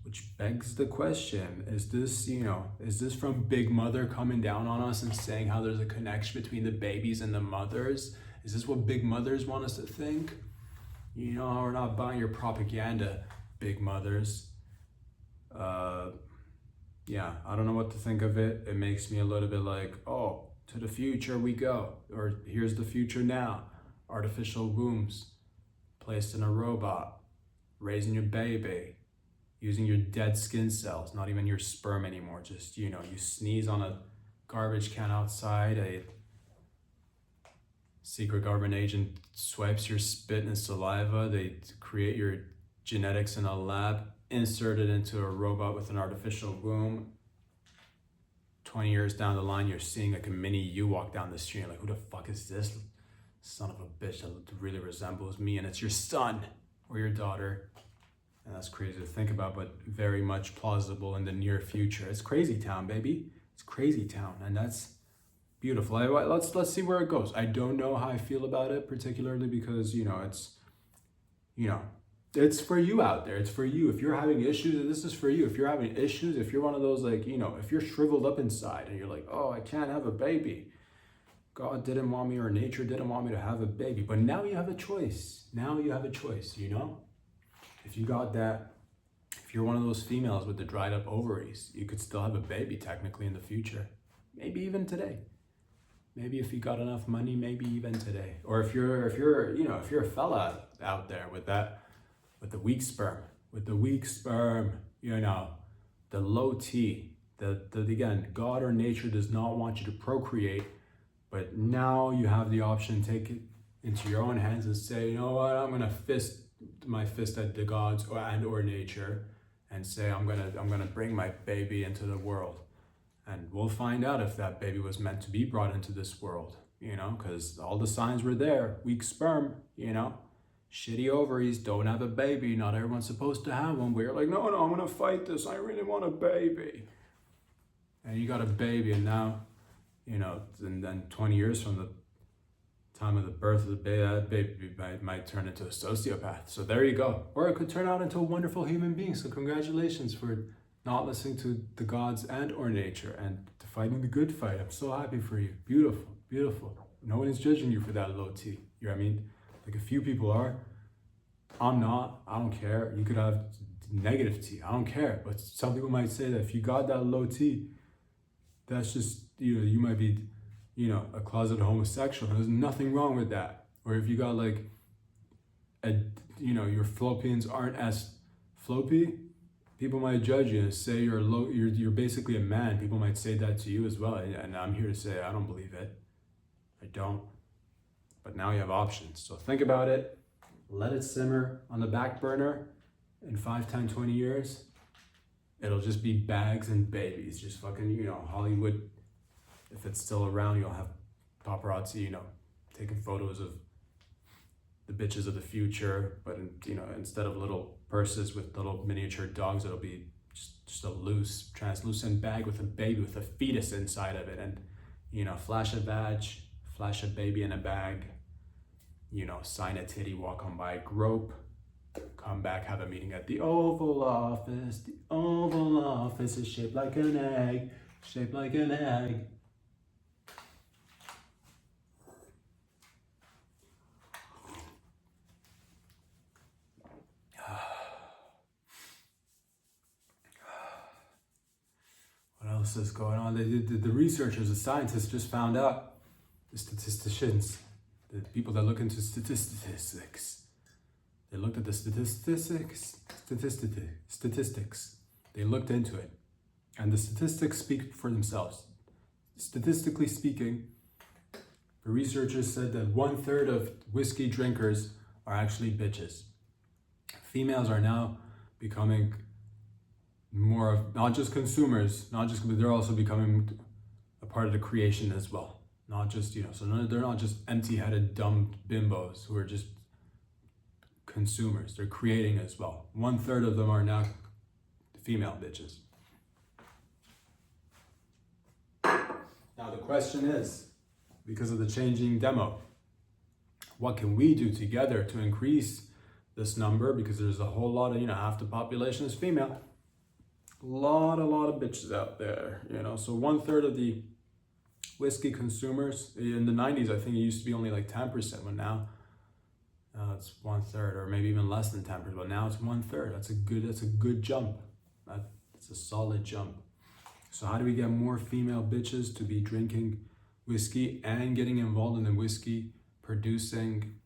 [SPEAKER 1] Which begs the question, is this from Big Mother coming down on us and saying how there's a connection between the babies and the mothers? Is this what Big Mothers want us to think? We're not buying your propaganda, Big Mothers. Yeah, I don't know what to think of it. It makes me a little bit like, oh, to the future we go. Or here's the future now. Artificial wombs, placed in a robot, raising your baby, using your dead skin cells, not even your sperm anymore. Just, you sneeze on a garbage can outside, a secret government agent swipes your spit and saliva, they create your genetics in a lab, insert it into a robot with an artificial womb. 20 years down the line, you're seeing like a mini you walk down the street, you're like, who the fuck is this son of a bitch that really resembles me? And it's your son or your daughter. And that's crazy to think about, but very much plausible in the near future. It's crazy town, baby. It's crazy town, and that's beautiful. Let's see where it goes. I don't know how I feel about it, particularly because it's for you out there. It's for you. If you're having issues, this is for you. If you're having issues, if you're one of those if you're shriveled up inside and you're like, oh, I can't have a baby. God didn't want me, or nature didn't want me to have a baby. But now you have a choice. If you got that, if you're one of those females with the dried up ovaries, you could still have a baby technically in the future. Maybe even today. Maybe if you got enough money, maybe even today. Or if you're a fella out there with the weak sperm, the low T, again, God or nature does not want you to procreate, but now you have the option to take it into your own hands and say, you know what, I'm gonna fist my fist at the gods or nature and say, I'm gonna bring my baby into the world. And we'll find out if that baby was meant to be brought into this world, because all the signs were there. Weak sperm, shitty ovaries, don't have a baby. Not everyone's supposed to have one. But you're like, no, I'm gonna fight this. I really want a baby. And you got a baby, and now, and then 20 years from the time of the birth of the baby, that baby might turn into a sociopath. So there you go. Or it could turn out into a wonderful human being. So congratulations for not listening to the gods and or nature and to fighting the good fight. I'm so happy for you. Beautiful, beautiful. No one is judging you for that low T. You know what I mean? Like a few people are. I'm not. I don't care. You could have negative T. I don't care. But some people might say that if you got that low T, that's just, you might be, a closeted homosexual. There's nothing wrong with that. Or if you got your fallopians aren't as floppy, people might judge you and say you're basically a man. People might say that to you as well. And I'm here to say I don't believe it. I don't. But now you have options. So think about it. Let it simmer on the back burner. In 5, 10, 20 years, it'll just be bags and babies. Just fucking, Hollywood. If it's still around, you'll have paparazzi, taking photos of the bitches of the future, but instead of little purses with little miniature dogs, it'll be just a loose, translucent bag with a baby, with a fetus inside of it, and flash a badge, flash a baby in a bag, sign a titty, walk on by, grope, come back, have a meeting at the Oval Office. The Oval Office is shaped like an egg, shaped like an egg. What else is going on? The researchers, the scientists just found out, the statisticians, the people that look into statistics, they looked at the statistics. They looked into it, and the statistics speak for themselves. Statistically speaking, the researchers said that 1/3 of whiskey drinkers are actually bitches. Females are now becoming more of not just consumers, but they're also becoming a part of the creation as well. Not just, so they're not just empty-headed, dumb bimbos who are just consumers. They're creating as well. 1/3 of them are now female bitches. Now the question is, because of the changing demo, what can we do together to increase this number? Because there's a whole lot of, half the population is female. A lot of bitches out there, So 1/3 of the whiskey consumers in the 90s, I think it used to be only like 10%, but now it's 1/3, or maybe even less than 10%. But now it's 1/3. That's a good jump. That's a solid jump. So how do we get more female bitches to be drinking whiskey and getting involved in the whiskey producing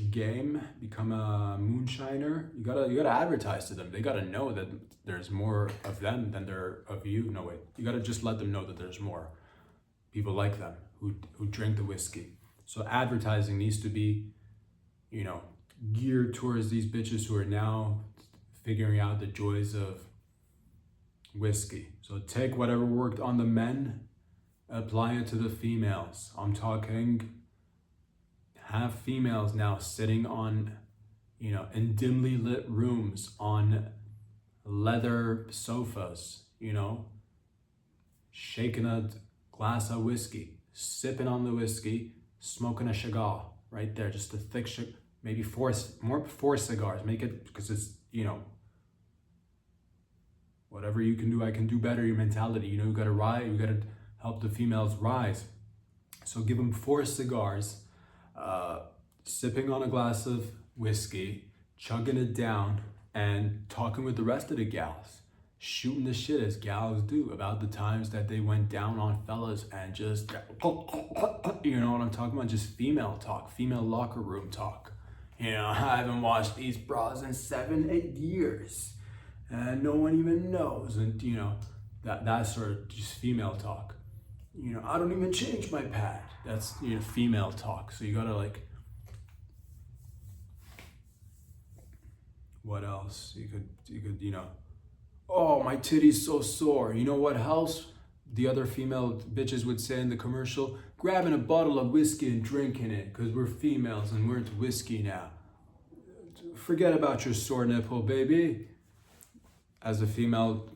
[SPEAKER 1] game, become a moonshiner? You gotta advertise to them. They gotta know that there's more of them than there of you. No, wait, you gotta just let them know that there's more people like them who drink the whiskey. So advertising needs to be, geared towards these bitches who are now figuring out the joys of whiskey. So take whatever worked on the men, apply it to the females. I'm talking, have females now sitting on, in dimly lit rooms on leather sofas, shaking a glass of whiskey, sipping on the whiskey, smoking a cigar right there, just a thick maybe four cigars. Make it, because it's, whatever you can do, I can do better. Your mentality, you gotta rise. You gotta help the females rise. So give them 4 cigars, sipping on a glass of whiskey, chugging it down, and talking with the rest of the gals, shooting the shit as gals do about the times that they went down on fellas and just, you know what I'm talking about? Just female talk, female locker room talk. I haven't washed these bras in 7-8 years, and no one even knows, and that sort of just female talk. I don't even change my pad. That's female talk. So you gotta what else? You could oh, my titty's so sore. You know what else the other female bitches would say in the commercial? Grabbing a bottle of whiskey and drinking it, because we're females and we're into whiskey now. Forget about your sore nipple, baby. As the female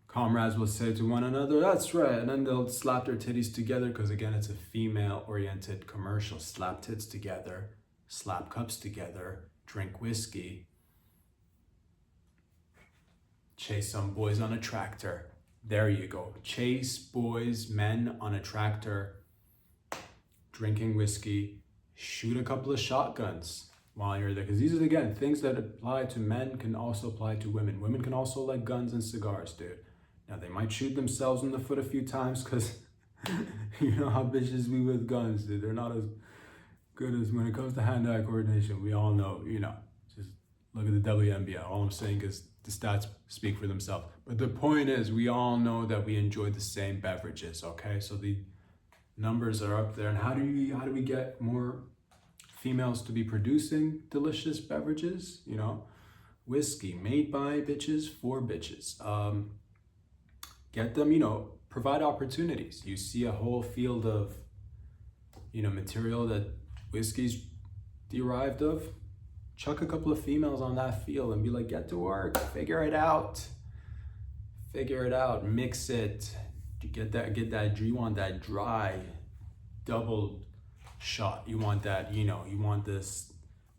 [SPEAKER 1] comrades will say to one another, that's right. And then they'll slap their titties together, because again, it's a female-oriented commercial. Slap tits together, slap cups together, drink whiskey, chase some boys on a tractor. There you go. Chase boys, men on a tractor, drinking whiskey, shoot a couple of shotguns while you're there. Because these are, again, things that apply to men can also apply to women. Women can also like guns and cigars, dude. Now, they might shoot themselves in the foot a few times, because you know how bitches we with guns, dude. They're not as good as when it comes to hand-eye coordination. We all know, just look at the WNBA. All I'm saying is the stats speak for themselves. But the point is, we all know that we enjoy the same beverages, okay? So the numbers are up there. And how do we get more females to be producing delicious beverages? Whiskey made by bitches for bitches. Get them, provide opportunities. You see a whole field of, material that whiskey's derived of. chuck a couple of females on that field and be like, get to work, figure it out, mix it. You you want that dry double shot. You want that, you want this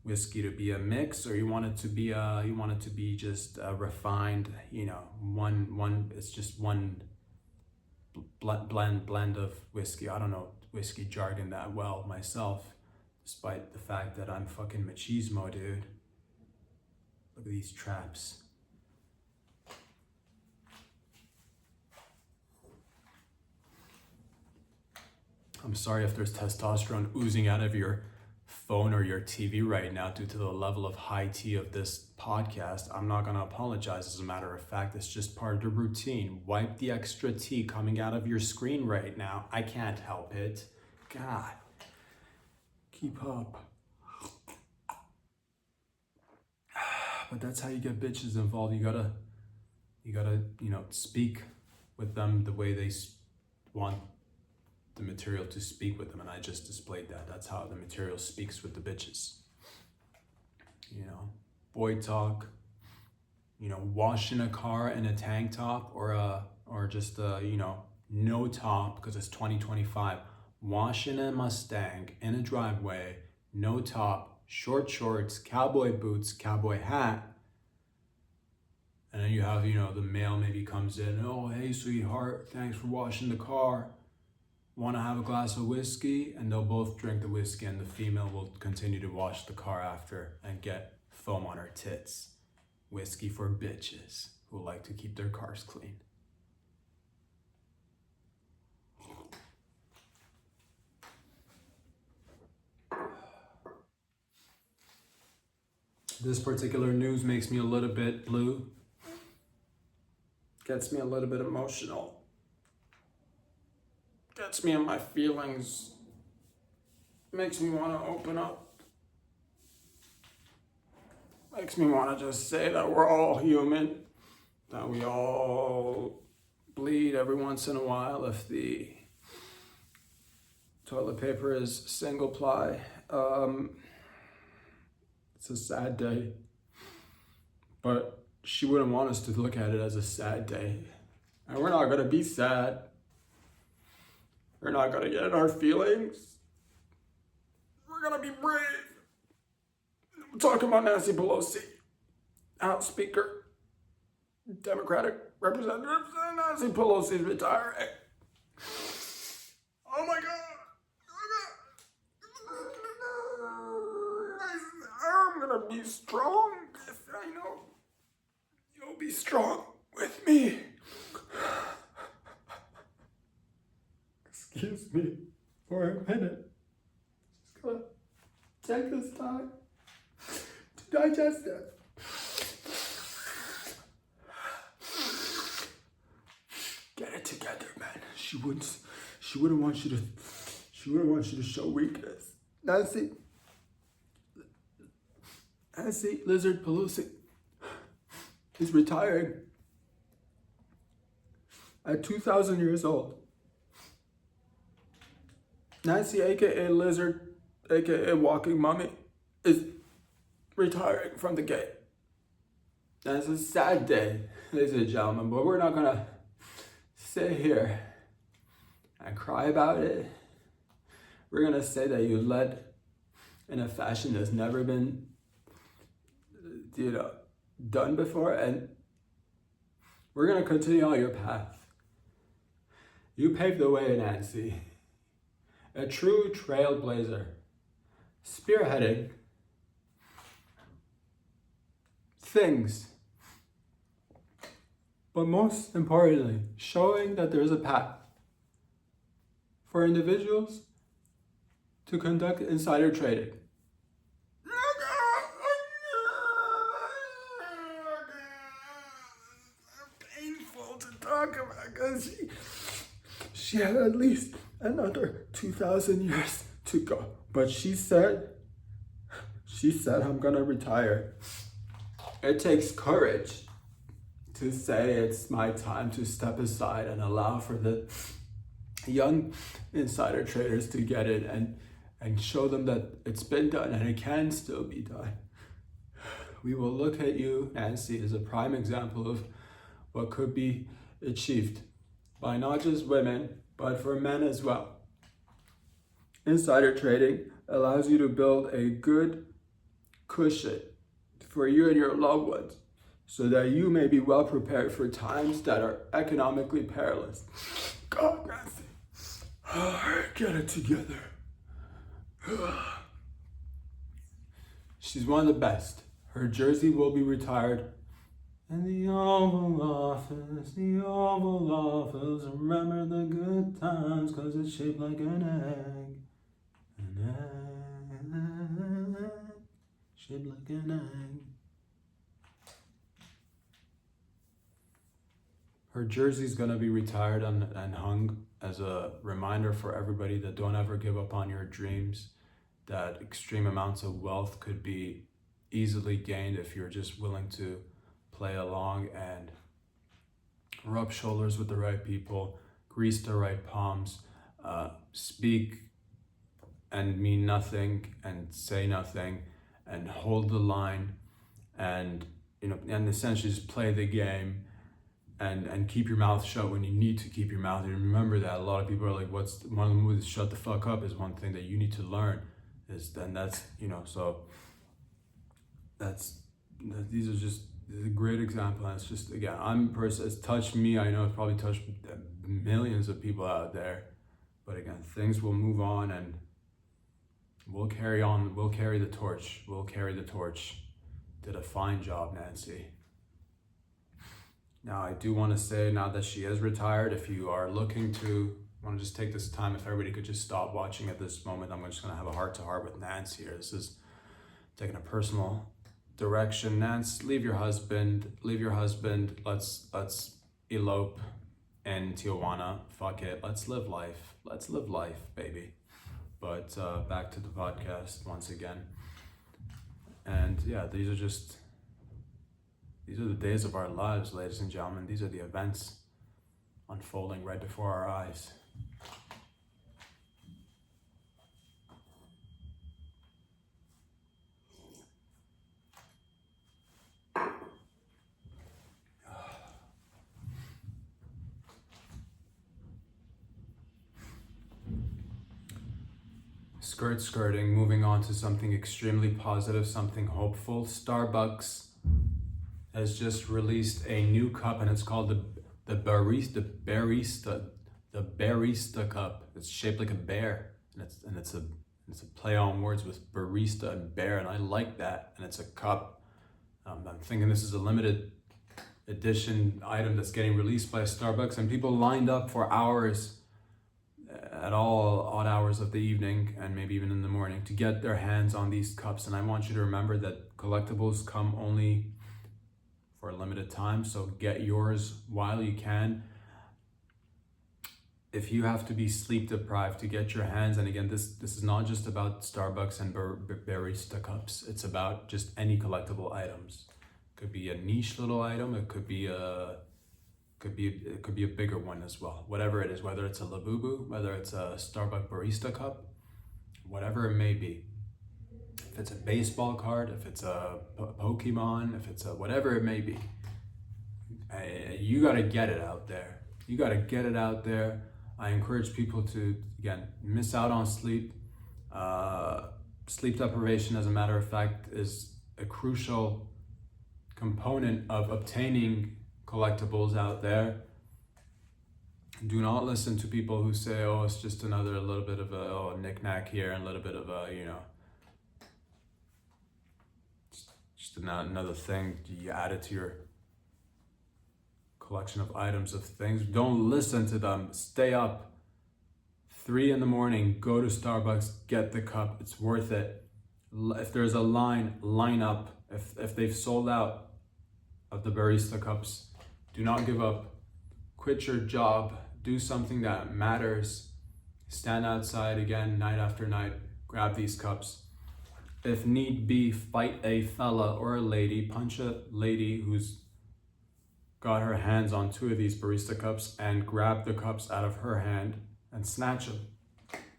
[SPEAKER 1] whiskey to be a mix, or you want it to be just a refined, it's just one blend of whiskey. I don't know whiskey jargon that well myself, despite the fact that I'm fucking machismo, dude. Look at these traps. I'm sorry if there's testosterone oozing out of your phone or your TV right now due to the level of high tea of this podcast. I'm not gonna apologize. As a matter of fact, it's just part of the routine. Wipe the extra tea coming out of your screen right now. I can't help it. God, keep up. But that's how you get bitches involved. You gotta, speak with them the way they want the material to speak with them, and I just displayed that. That's how the material speaks with the bitches. Boy talk. Washing a car in a tank top or just no top because it's 2025. Washing a Mustang in a driveway, no top, short shorts, cowboy boots, cowboy hat. And then you have, the male maybe comes in, oh, hey, sweetheart, thanks for washing the car. Want to have a glass of whiskey? And they'll both drink the whiskey, and the female will continue to wash the car after and get foam on her tits. Whiskey for bitches who like to keep their cars clean. This particular news makes me a little bit blue. Gets me a little bit emotional. Gets me in my feelings. Makes me want to open up. Makes me want to just say that we're all human. That we all bleed every once in a while if the toilet paper is single ply. It's a sad day. But she wouldn't want us to look at it as a sad day. And we're not going to be sad. We're not going to get in our feelings. We're going to be brave. We're talking about Nancy Pelosi, House Speaker, Democratic Representative. Nancy Pelosi's retiring. Oh my God. I'm going to be strong if I know you'll be strong with me. Excuse me for a minute. Just gonna take this time to digest it. Get it together, man. She wouldn't want you to show weakness. Nancy Lizard Pelosi is retiring at 2,000 years old. Nancy, aka Lizard, aka Walking Mummy, is retiring from the game. And it's a sad day, ladies and gentlemen, but we're not gonna sit here and cry about it. We're gonna say that you led in a fashion that's never been, done before, and we're gonna continue on your path. You paved the way, Nancy. A true trailblazer, spearheading things, but most importantly, showing that there's a path for individuals to conduct insider trading. Painful to talk about because she had at least another 2,000 years to go. But she said, I'm gonna retire. It takes courage to say it's my time to step aside and allow for the young insider traders to get it and show them that it's been done and it can still be done. we will look at you, Nancy, as a prime example of what could be achieved by not just women, but for men as well. Insider trading allows you to build a good cushion for you and your loved ones so that you may be well prepared for times that are economically perilous. God, Nancy, get it together. She's one of the best. Her jersey will be retired. In the Oval Office, remember the good times, 'cause it's shaped like an egg. An egg, shaped like an egg. Her jersey's gonna be retired and hung as a reminder for everybody that don't ever give up on your dreams, that extreme amounts of wealth could be easily gained if you're just willing to play along and rub shoulders with the right people, grease the right palms, speak and mean nothing and say nothing, and hold the line, and and essentially just play the game and keep your mouth shut when you need to keep your mouth. And remember that a lot of people are like, what's one of the moves? Shut the fuck up is one thing that you need to learn. These are just a great example. And it's just, again, it's touched me. I know it's probably touched millions of people out there, but again, things will move on and we'll carry on. We'll carry the torch. Did a fine job, Nancy. Now, I do want to say, now that she is retired, if you are looking to, I want to just take this time, if everybody could just stop watching at this moment, I'm just going to have a heart-to-heart with Nance here. This is taking a personal direction. Nance, leave your husband. Let's elope in Tijuana. Fuck it. Let's live life, baby. But back to the podcast once again. And yeah, these are the days of our lives, ladies and gentlemen. These are the events unfolding right before our eyes. Skirting, moving on to something extremely positive, something hopeful. Starbucks has just released a new cup, and it's called the barista cup. It's shaped like a bear, and it's a play on words with barista and bear, and I like that. And it's a cup. I'm thinking this is a limited edition item that's getting released by Starbucks, and people lined up for hours at all odd hours of the evening and maybe even in the morning to get their hands on these cups. And I want you to remember that collectibles come only for a limited time, so get yours while you can. If you have to be sleep deprived to get your hands, and again, this is not just about Starbucks and barista cups, it's about just any collectible items. It could be a niche little item, it could be a bigger one as well. Whatever it is, whether it's a Labubu, whether it's a Starbucks barista cup, whatever it may be. If it's a baseball card, if it's a Pokemon, if it's a whatever it may be, you got to get it out there. I encourage people to, again, miss out on sleep. Sleep deprivation, as a matter of fact, is a crucial component of obtaining collectibles out there. Do not listen to people who say, oh, it's just another little bit of a knick-knack here and a little bit of a, just another thing you add it to your collection of items of things. Don't listen to them. Stay up 3 a.m, go to Starbucks, get the cup. It's worth it. If there's a line up. If they've sold out of the barista cups, do not give up. Quit your job. Do something that matters. Stand outside again, night after night. Grab these cups. If need be, fight a fella or a lady. Punch a lady who's got her hands on 2 of these barista cups and grab the cups out of her hand and snatch them.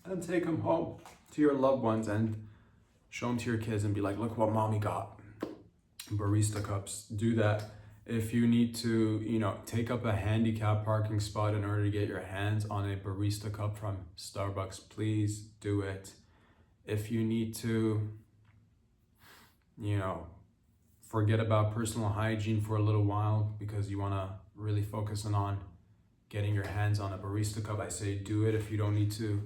[SPEAKER 1] And take them home to your loved ones and show them to your kids and be like, look what mommy got. barista cups, do that. If you need to, take up a handicap parking spot in order to get your hands on a barista cup from Starbucks, please do it. If you need to, forget about personal hygiene for a little while because you want to really focus on getting your hands on a barista cup, I say do it. If you don't need to,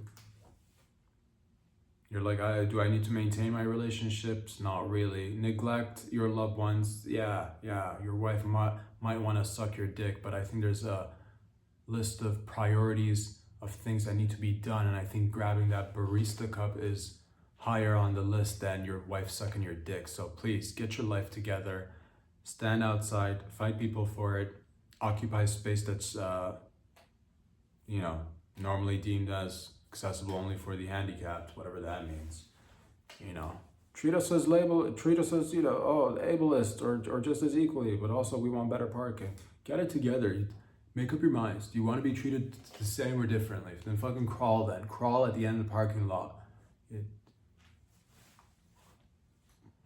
[SPEAKER 1] you're like, do I need to maintain my relationships? Not really. Neglect your loved ones. Yeah. Your wife might want to suck your dick, but I think there's a list of priorities of things that need to be done. And I think grabbing that barista cup is higher on the list than your wife sucking your dick. So please get your life together. Stand outside, fight people for it, occupy space that's, normally deemed as accessible only for the handicapped, whatever that means. Treat us as ableist or just as equally, but also we want better parking. Get it together. Make up your minds. Do you want to be treated the same or differently? Then fucking crawl then. Crawl at the end of the parking lot.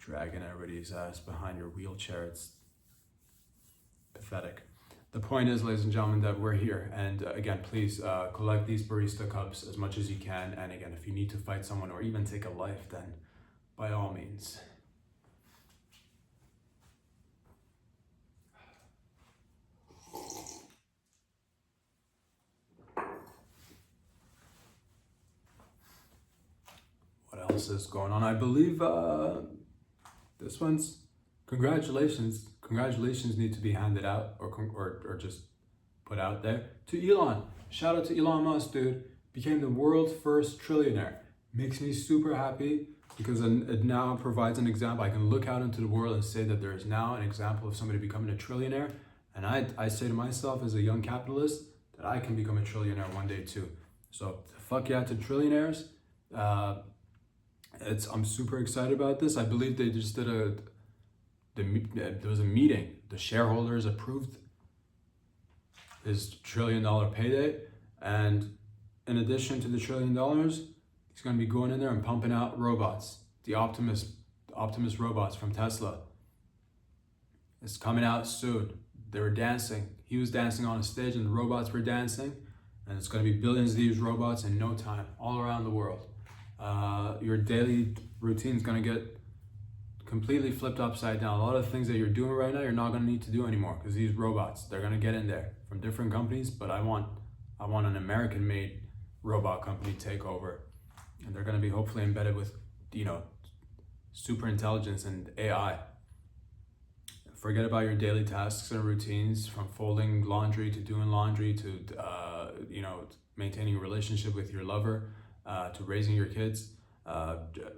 [SPEAKER 1] Dragging everybody's ass behind your wheelchair. It's pathetic. The point is, ladies and gentlemen, that we're here. And again, please collect these barista cups as much as you can. And again, if you need to fight someone or even take a life, then by all means. What else is going on? I believe this one's congratulations. Congratulations need to be handed out or just put out there to Elon. Shout out to Elon Musk, dude. Became the world's first trillionaire. Makes me super happy because it now provides an example. I can look out into the world and say that there is now an example of somebody becoming a trillionaire. And I say to myself as a young capitalist that I can become a trillionaire one day too. So fuck yeah to trillionaires. I'm super excited about this. I believe they just did there was a meeting. The shareholders approved his $1 trillion payday, and in addition to the $1 trillion, he's going to be going in there and pumping out robots. The Optimus robots from Tesla. It's coming out soon. They were dancing. He was dancing on a stage, and the robots were dancing, and it's going to be billions of these robots in no time, all around the world. Your daily routine is going to get completely flipped upside down. A lot of the things that you're doing right now, you're not going to need to do anymore because these robots, they're going to get in there from different companies. But I want an American-made robot company to take over, and they're going to be hopefully embedded with, super intelligence and AI. Forget about your daily tasks and routines, from folding laundry to doing laundry to maintaining a relationship with your lover, to raising your kids.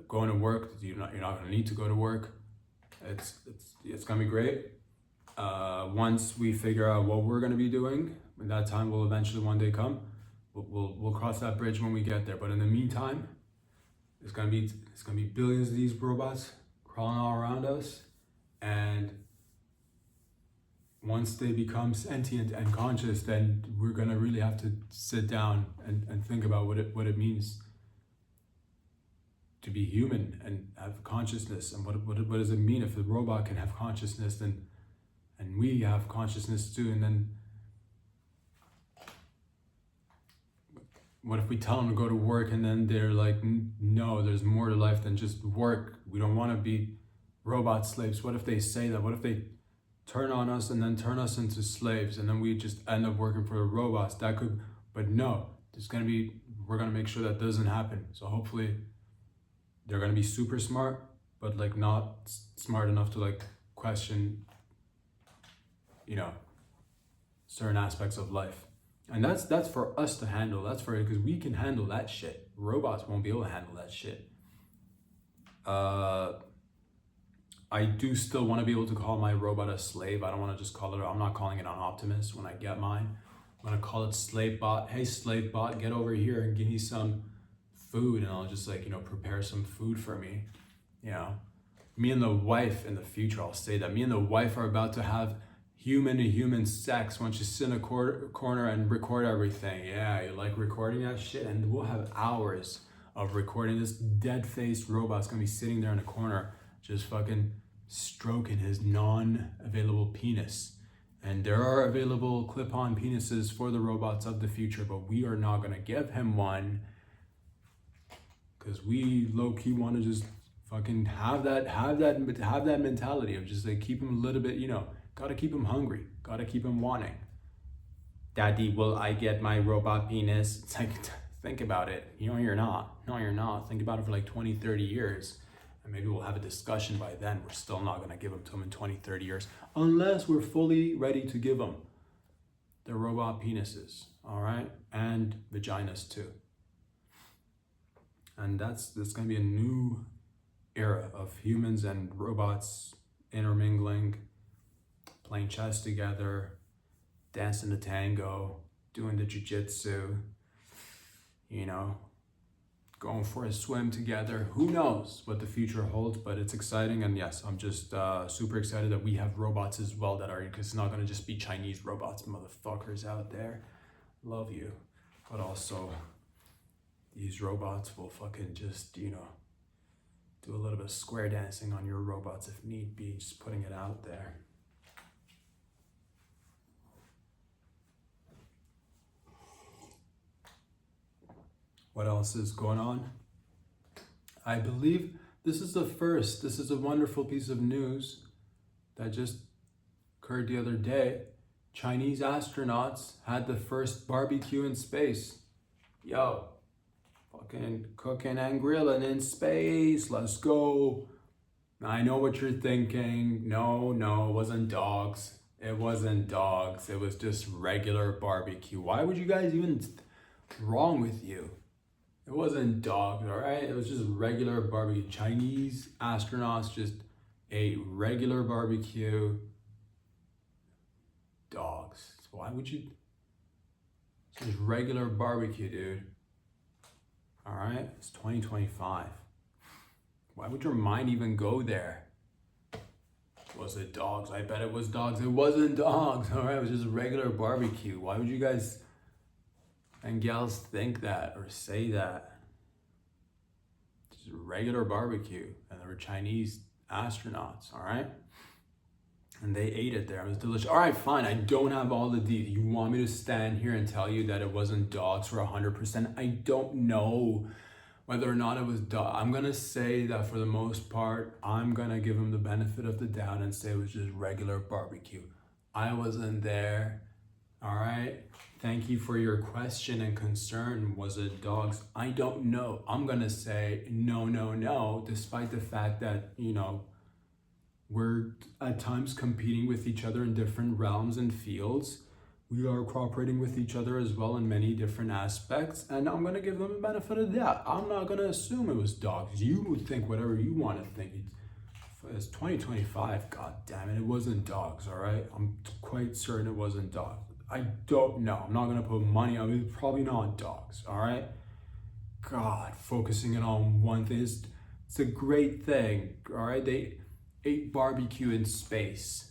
[SPEAKER 1] Going to work, you're not going to need to go to work. It's going to be great. Once we figure out what we're going to be doing, when that time will eventually one day come, we'll cross that bridge when we get there. But in the meantime, it's going to be billions of these robots crawling all around us, and once they become sentient and conscious, then we're going to really have to sit down and think about what it means to be human and have consciousness, and what does it mean if the robot can have consciousness, and we have consciousness too. And then what if we tell them to go to work and then they're like, no, there's more to life than just work. We don't want to be robot slaves. What if they say that? What if they turn on us and then turn us into slaves, and then we just end up working for the robots? That could, but no, we're going to make sure that doesn't happen. So hopefully they're going to be super smart, but like not smart enough to like question, certain aspects of life. And that's for us to handle. That's because we can handle that shit. Robots won't be able to handle that shit. I do still want to be able to call my robot a slave. I don't want to just call it, I'm not calling it an Optimus when I get mine. I'm going to call it Slave Bot. Hey, Slave Bot, get over here and give me some food, and I'll just prepare some food for me. Me and the wife in the future, I'll say that me and the wife are about to have human to human sex. Once you sit in a corner and record everything. Yeah, you like recording that shit, and we'll have hours of recording. This dead-faced robot's gonna be sitting there in a corner, just fucking stroking his non-available penis. And there are available clip-on penises for the robots of the future, but we are not gonna give him one because we low-key want to just fucking have that mentality of just like keep him a little bit, gotta keep him hungry, gotta keep him wanting. Daddy, will I get my robot penis? It's like, think about it. You're not. No, you're not. Think about it for like 20, 30 years. And maybe we'll have a discussion by then. We're still not going to give them to him in 20, 30 years. Unless we're fully ready to give them the robot penises. All right? And vaginas too. And that's going to be a new era of humans and robots intermingling, playing chess together, dancing the tango, doing the jiu-jitsu, going for a swim together. Who knows what the future holds, but it's exciting. And yes, I'm just super excited that we have robots as well because it's not going to just be Chinese robots, motherfuckers out there. Love you. But also, these robots will fucking just, do a little bit of square dancing on your robots if need be, just putting it out there. What else is going on? I believe this is the first. This is a wonderful piece of news that just occurred the other day. Chinese astronauts had the first barbecue in space. Yo, fucking cooking and grilling in space. Let's go. I know what you're thinking. No, it wasn't dogs. It wasn't dogs. It was just regular barbecue. Why would you guys even... wrong with you? It wasn't dogs, all right? It was just regular barbecue. Chinese astronauts just ate regular barbecue. Dogs. Why would you? It's just regular barbecue, dude. All right? It's 2025. Why would your mind even go there? Was it dogs? I bet it was dogs. It wasn't dogs, all right? It was just regular barbecue. Why would you guys... and gals think that or say that? Just regular barbecue. And there were Chinese astronauts, all right? And they ate it there. It was delicious. All right, fine. I don't have all the details. You want me to stand here and tell you that it wasn't dogs for 100%? I don't know whether or not it was dog. I'm going to say that for the most part, I'm going to give them the benefit of the doubt and say it was just regular barbecue. I wasn't there. All right. Thank you for your question and concern. Was it dogs? I don't know. I'm going to say no, despite the fact that, we're at times competing with each other in different realms and fields. We are cooperating with each other as well in many different aspects. And I'm going to give them the benefit of that. I'm not going to assume it was dogs. You would think whatever you want to think. It's 2025. God damn it. It wasn't dogs. All right. I'm quite certain it wasn't dogs. I don't know. I'm not going to put money on it. It's probably not dogs, all right? God, focusing it on one thing. It's a great thing, all right? They ate barbecue in space.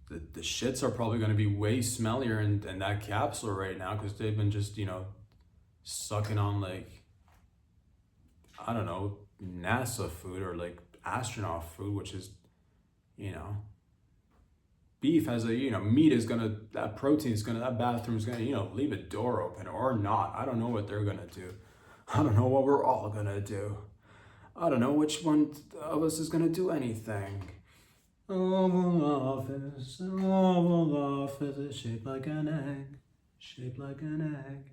[SPEAKER 1] The shits are probably going to be way smellier in that capsule right now because they've been just, sucking on, like, I don't know, NASA food or, like, astronaut food, which is, beef has meat is gonna, that protein is gonna, that bathroom is gonna, leave a door open or not. I don't know what they're gonna do. I don't know what we're all gonna do. I don't know which one of us is gonna do anything. Oval Office is shaped like an egg, shaped like an egg.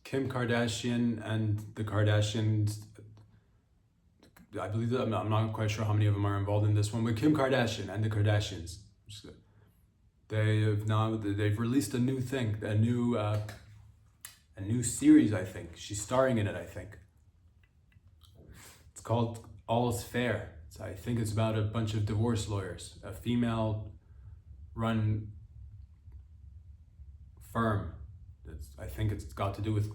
[SPEAKER 1] Kim Kardashian and the Kardashians, I believe that, I'm not quite sure how many of them are involved in this one, but Kim Kardashian and the Kardashians, they've released a new thing, a new series, I think. She's starring in it, I think. It's called sFair. I think it's about a bunch of divorce lawyers, a female-run firm. I think it's got to do with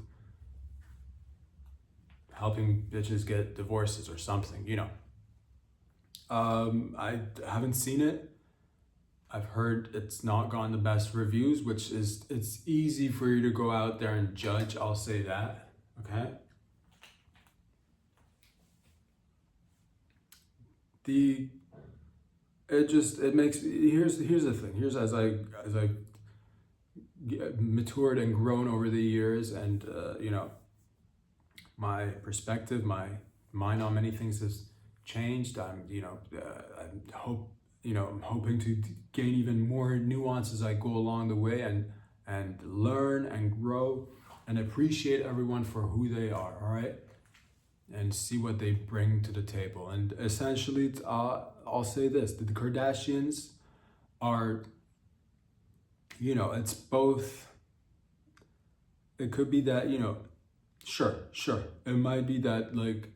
[SPEAKER 1] helping bitches get divorces or something, I haven't seen it. I've heard it's not gotten the best reviews, which is, it's easy for you to go out there and judge, I'll say that, okay? It makes, here's the thing, here's as I matured and grown over the years, and you know, my perspective, my mind on many things has changed. I'm hoping to gain even more nuance as I go along the way, and learn and grow and appreciate everyone for who they are, all right? And see what they bring to the table. And essentially, I'll say this, that the Kardashians are, you know, it's both, it could be that, you know, sure, it might be that, like,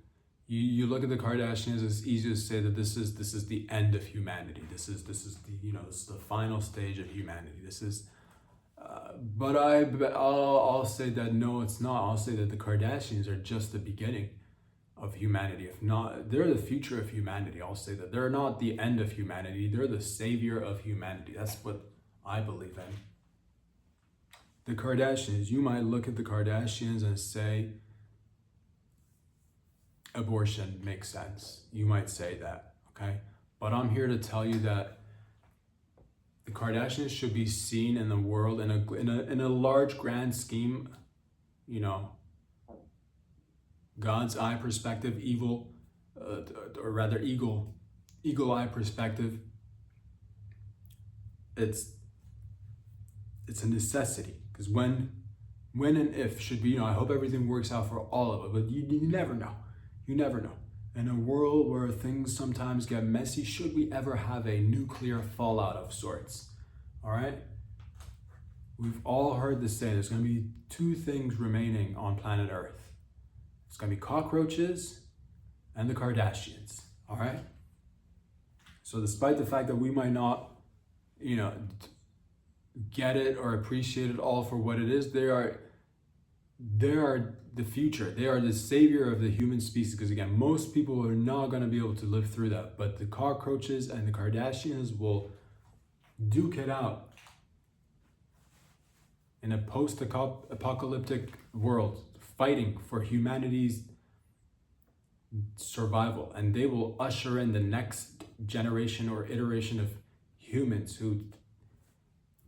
[SPEAKER 1] you look at the Kardashians, it's easy to say that this is the end of humanity. This is the, you know, this is the final stage of humanity. This is, but I'll say that no, it's not. I'll say that the Kardashians are just the beginning of humanity. If not, they're the future of humanity. I'll say that they're not the end of humanity. They're the savior of humanity. That's what I believe in. The Kardashians, you might look at the Kardashians and say, abortion makes sense. You might say that, okay? But I'm here to tell you that the Kardashians should be seen in the world in a large grand scheme, you know, God's eye perspective, eagle eye perspective. It's a necessity, because when and if should be, you know, I hope everything works out for all of it, but you never know. You never know. In a world where things sometimes get messy, should we ever have a nuclear fallout of sorts, all right? We've all heard this saying, there's going to be two things remaining on planet Earth. It's going to be cockroaches and the Kardashians, all right? So despite the fact that we might not, you know, get it or appreciate it all for what it is, they are the future. They are the savior of the human species, because again, most people are not going to be able to live through that, but the cockroaches and the Kardashians will duke it out in a post-apocalyptic world, fighting for humanity's survival, and they will usher in the next generation or iteration of humans who,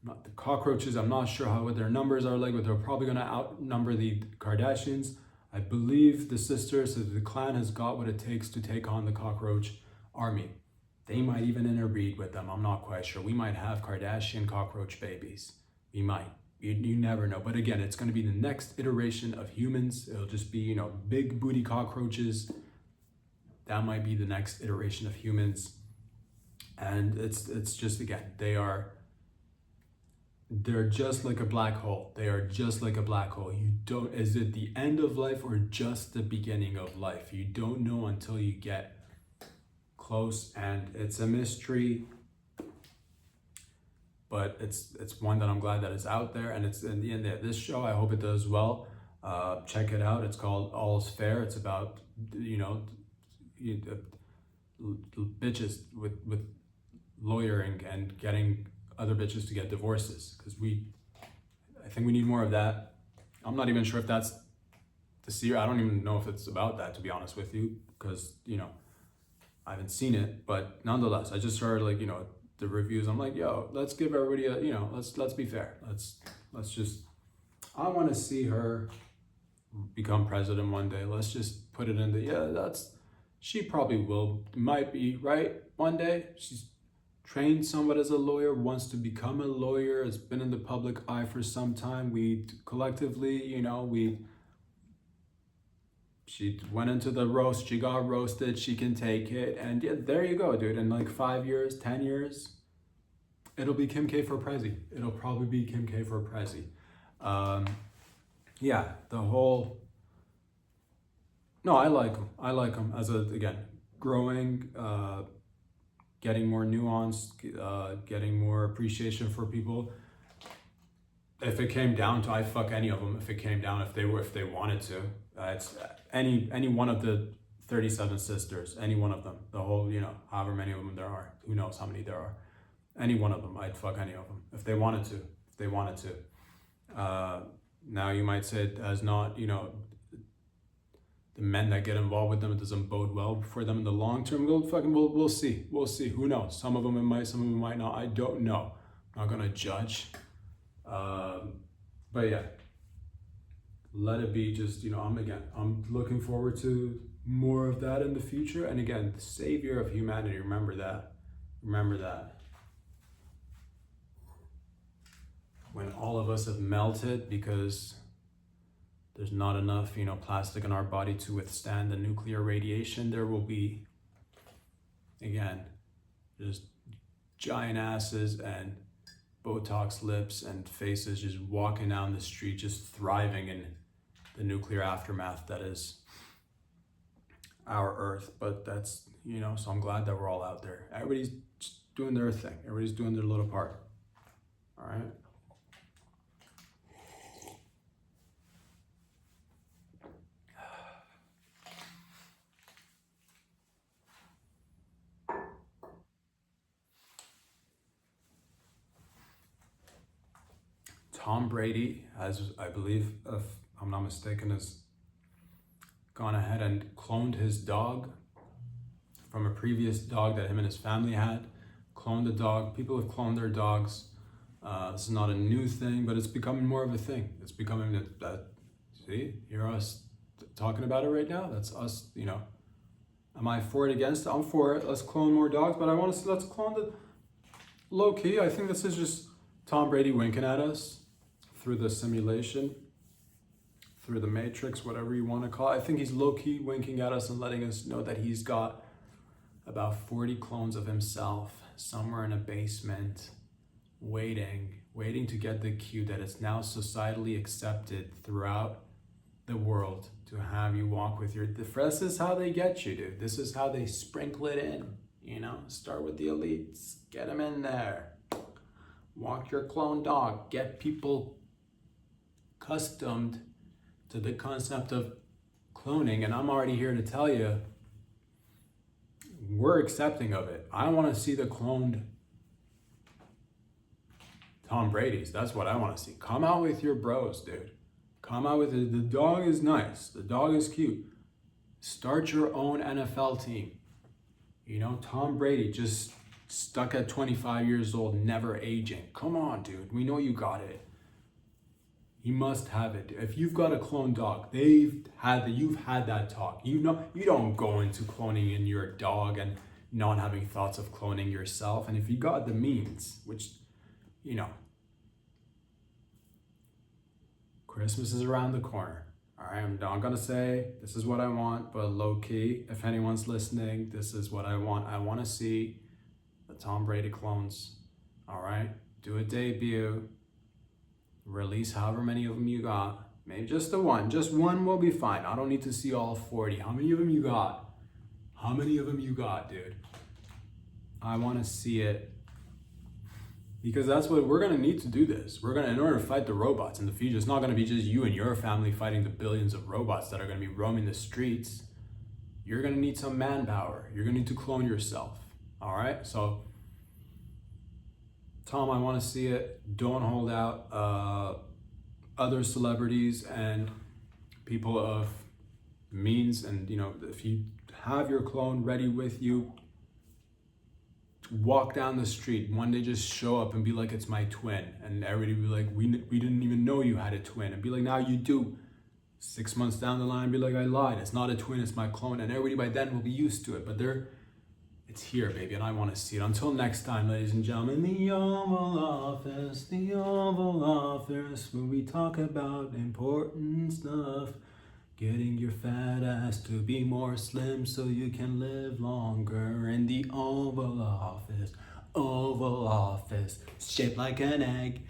[SPEAKER 1] not the cockroaches, I'm not sure what their numbers are like, but they're probably going to outnumber the Kardashians. I believe the sisters, so the clan has got what it takes to take on the cockroach army. They might even interbreed with them. I'm not quite sure. We might have Kardashian cockroach babies. We might. You never know. But again, it's going to be the next iteration of humans. It'll just be, you know, big booty cockroaches. That might be the next iteration of humans. And it's just, again, they're just like a black hole. They are just like a black hole. Is it the end of life or just the beginning of life? You don't know until you get close, and it's a mystery, but it's one that I'm glad that it's out there, and it's in the end of this show. I hope it does well. Check it out. It's called sFair. It's about, you know, bitches with lawyering and getting other bitches to get divorces, because I think we need more of that. I'm not even sure if that's the series. I don't even know if it's about that, to be honest with you, because, you know, I haven't seen it. But nonetheless, I just heard, like, you know, the reviews. I'm like, yo, let's give everybody a, you know, let's be fair. Let's just, I want to see her become president one day. Let's just put it in she probably might be right one day. She's trained somewhat as a lawyer, wants to become a lawyer, has been in the public eye for some time. We collectively, you know, she went into the roast, she got roasted, she can take it. And yeah, there you go, dude. In like 5 years, 10 years, it'll be Kim K for Prezi. It'll probably be Kim K for Prezi. Yeah, the whole, no, I like him as again, growing, getting more nuance, getting more appreciation for people. If it came down to, I'd fuck any of them. If they wanted to, it's any one of the 37 sisters, any one of them, the whole, you know, however many of them there are, who knows how many there are. Any one of them, I'd fuck any of them if they wanted to. If they wanted to. Now you might say it as not, you know, the men that get involved with them, it doesn't bode well for them in the long term. We'll see. We'll see. Who knows? Some of them it might, some of them might not. I don't know. I'm not gonna judge. But yeah, let it be. Just, you know, I'm looking forward to more of that in the future. And again, the savior of humanity. Remember that. Remember that. When all of us have melted because there's not enough, you know, plastic in our body to withstand the nuclear radiation, there will be, again, just giant asses and Botox lips and faces just walking down the street, just thriving in the nuclear aftermath that is our Earth. But that's, you know, so I'm glad that we're all out there. Everybody's just doing their thing. Everybody's doing their little part. All right. Tom Brady, as I believe, if I'm not mistaken, has gone ahead and cloned his dog from a previous dog that him and his family had. Cloned the dog. People have cloned their dogs. This is not a new thing, but it's becoming more of a thing. It's becoming that see, hear us talking about it right now. That's us, you know. Am I for it, against it? I'm for it. Let's clone more dogs, but I want to see, let's clone the low key. I think this is just Tom Brady winking at us through the simulation, through the matrix, whatever you want to call it. I think he's low-key winking at us and letting us know that he's got about 40 clones of himself somewhere in a basement, waiting to get the cue that it's now societally accepted throughout the world to have you walk with your... This is how they get you, dude. This is how they sprinkle it in, you know? Start with the elites, get them in there. Walk your clone dog, get people accustomed to the concept of cloning, and I'm already here to tell you, we're accepting of it. I want to see the cloned Tom Brady's. That's what I want to see. Come out with your bros, dude. Come out with it. The dog is nice. The dog is cute. Start your own NFL team. You know, Tom Brady just stuck at 25 years old, never aging. Come on, dude. We know you got it. You must have it. If you've got a clone dog, you've had that talk. You know, you don't go into cloning in your dog and not having thoughts of cloning yourself. And if you got the means, which, you know, Christmas is around the corner. All right, I'm not gonna say this is what I want, but low key, if anyone's listening, this is what I want. I want to see the Tom Brady clones. All right, do a debut. Release however many of them you got. Maybe just the one. Just one will be fine. I don't need to see all 40. How many of them you got? How many of them you got, dude? I want to see it. Because that's what we're going to need to do this. In order to fight the robots in the future, it's not going to be just you and your family fighting the billions of robots that are going to be roaming the streets. You're going to need some manpower. You're going to need to clone yourself. All right? So, Tom, I want to see it. Don't hold out. Other celebrities and people of means, and you know, if you have your clone ready with you, walk down the street one day, just show up and be like, it's my twin, and everybody be like, we didn't even know you had a twin, and be like, now you do. 6 months down the line, be like, I lied, it's not a twin, it's my clone, and everybody by then will be used to it. But it's here, baby, and I want to see it. Until next time, ladies and gentlemen, the Oval Office, where we talk about important stuff. Getting your fat ass to be more slim so you can live longer. In the Oval Office, shaped like an egg,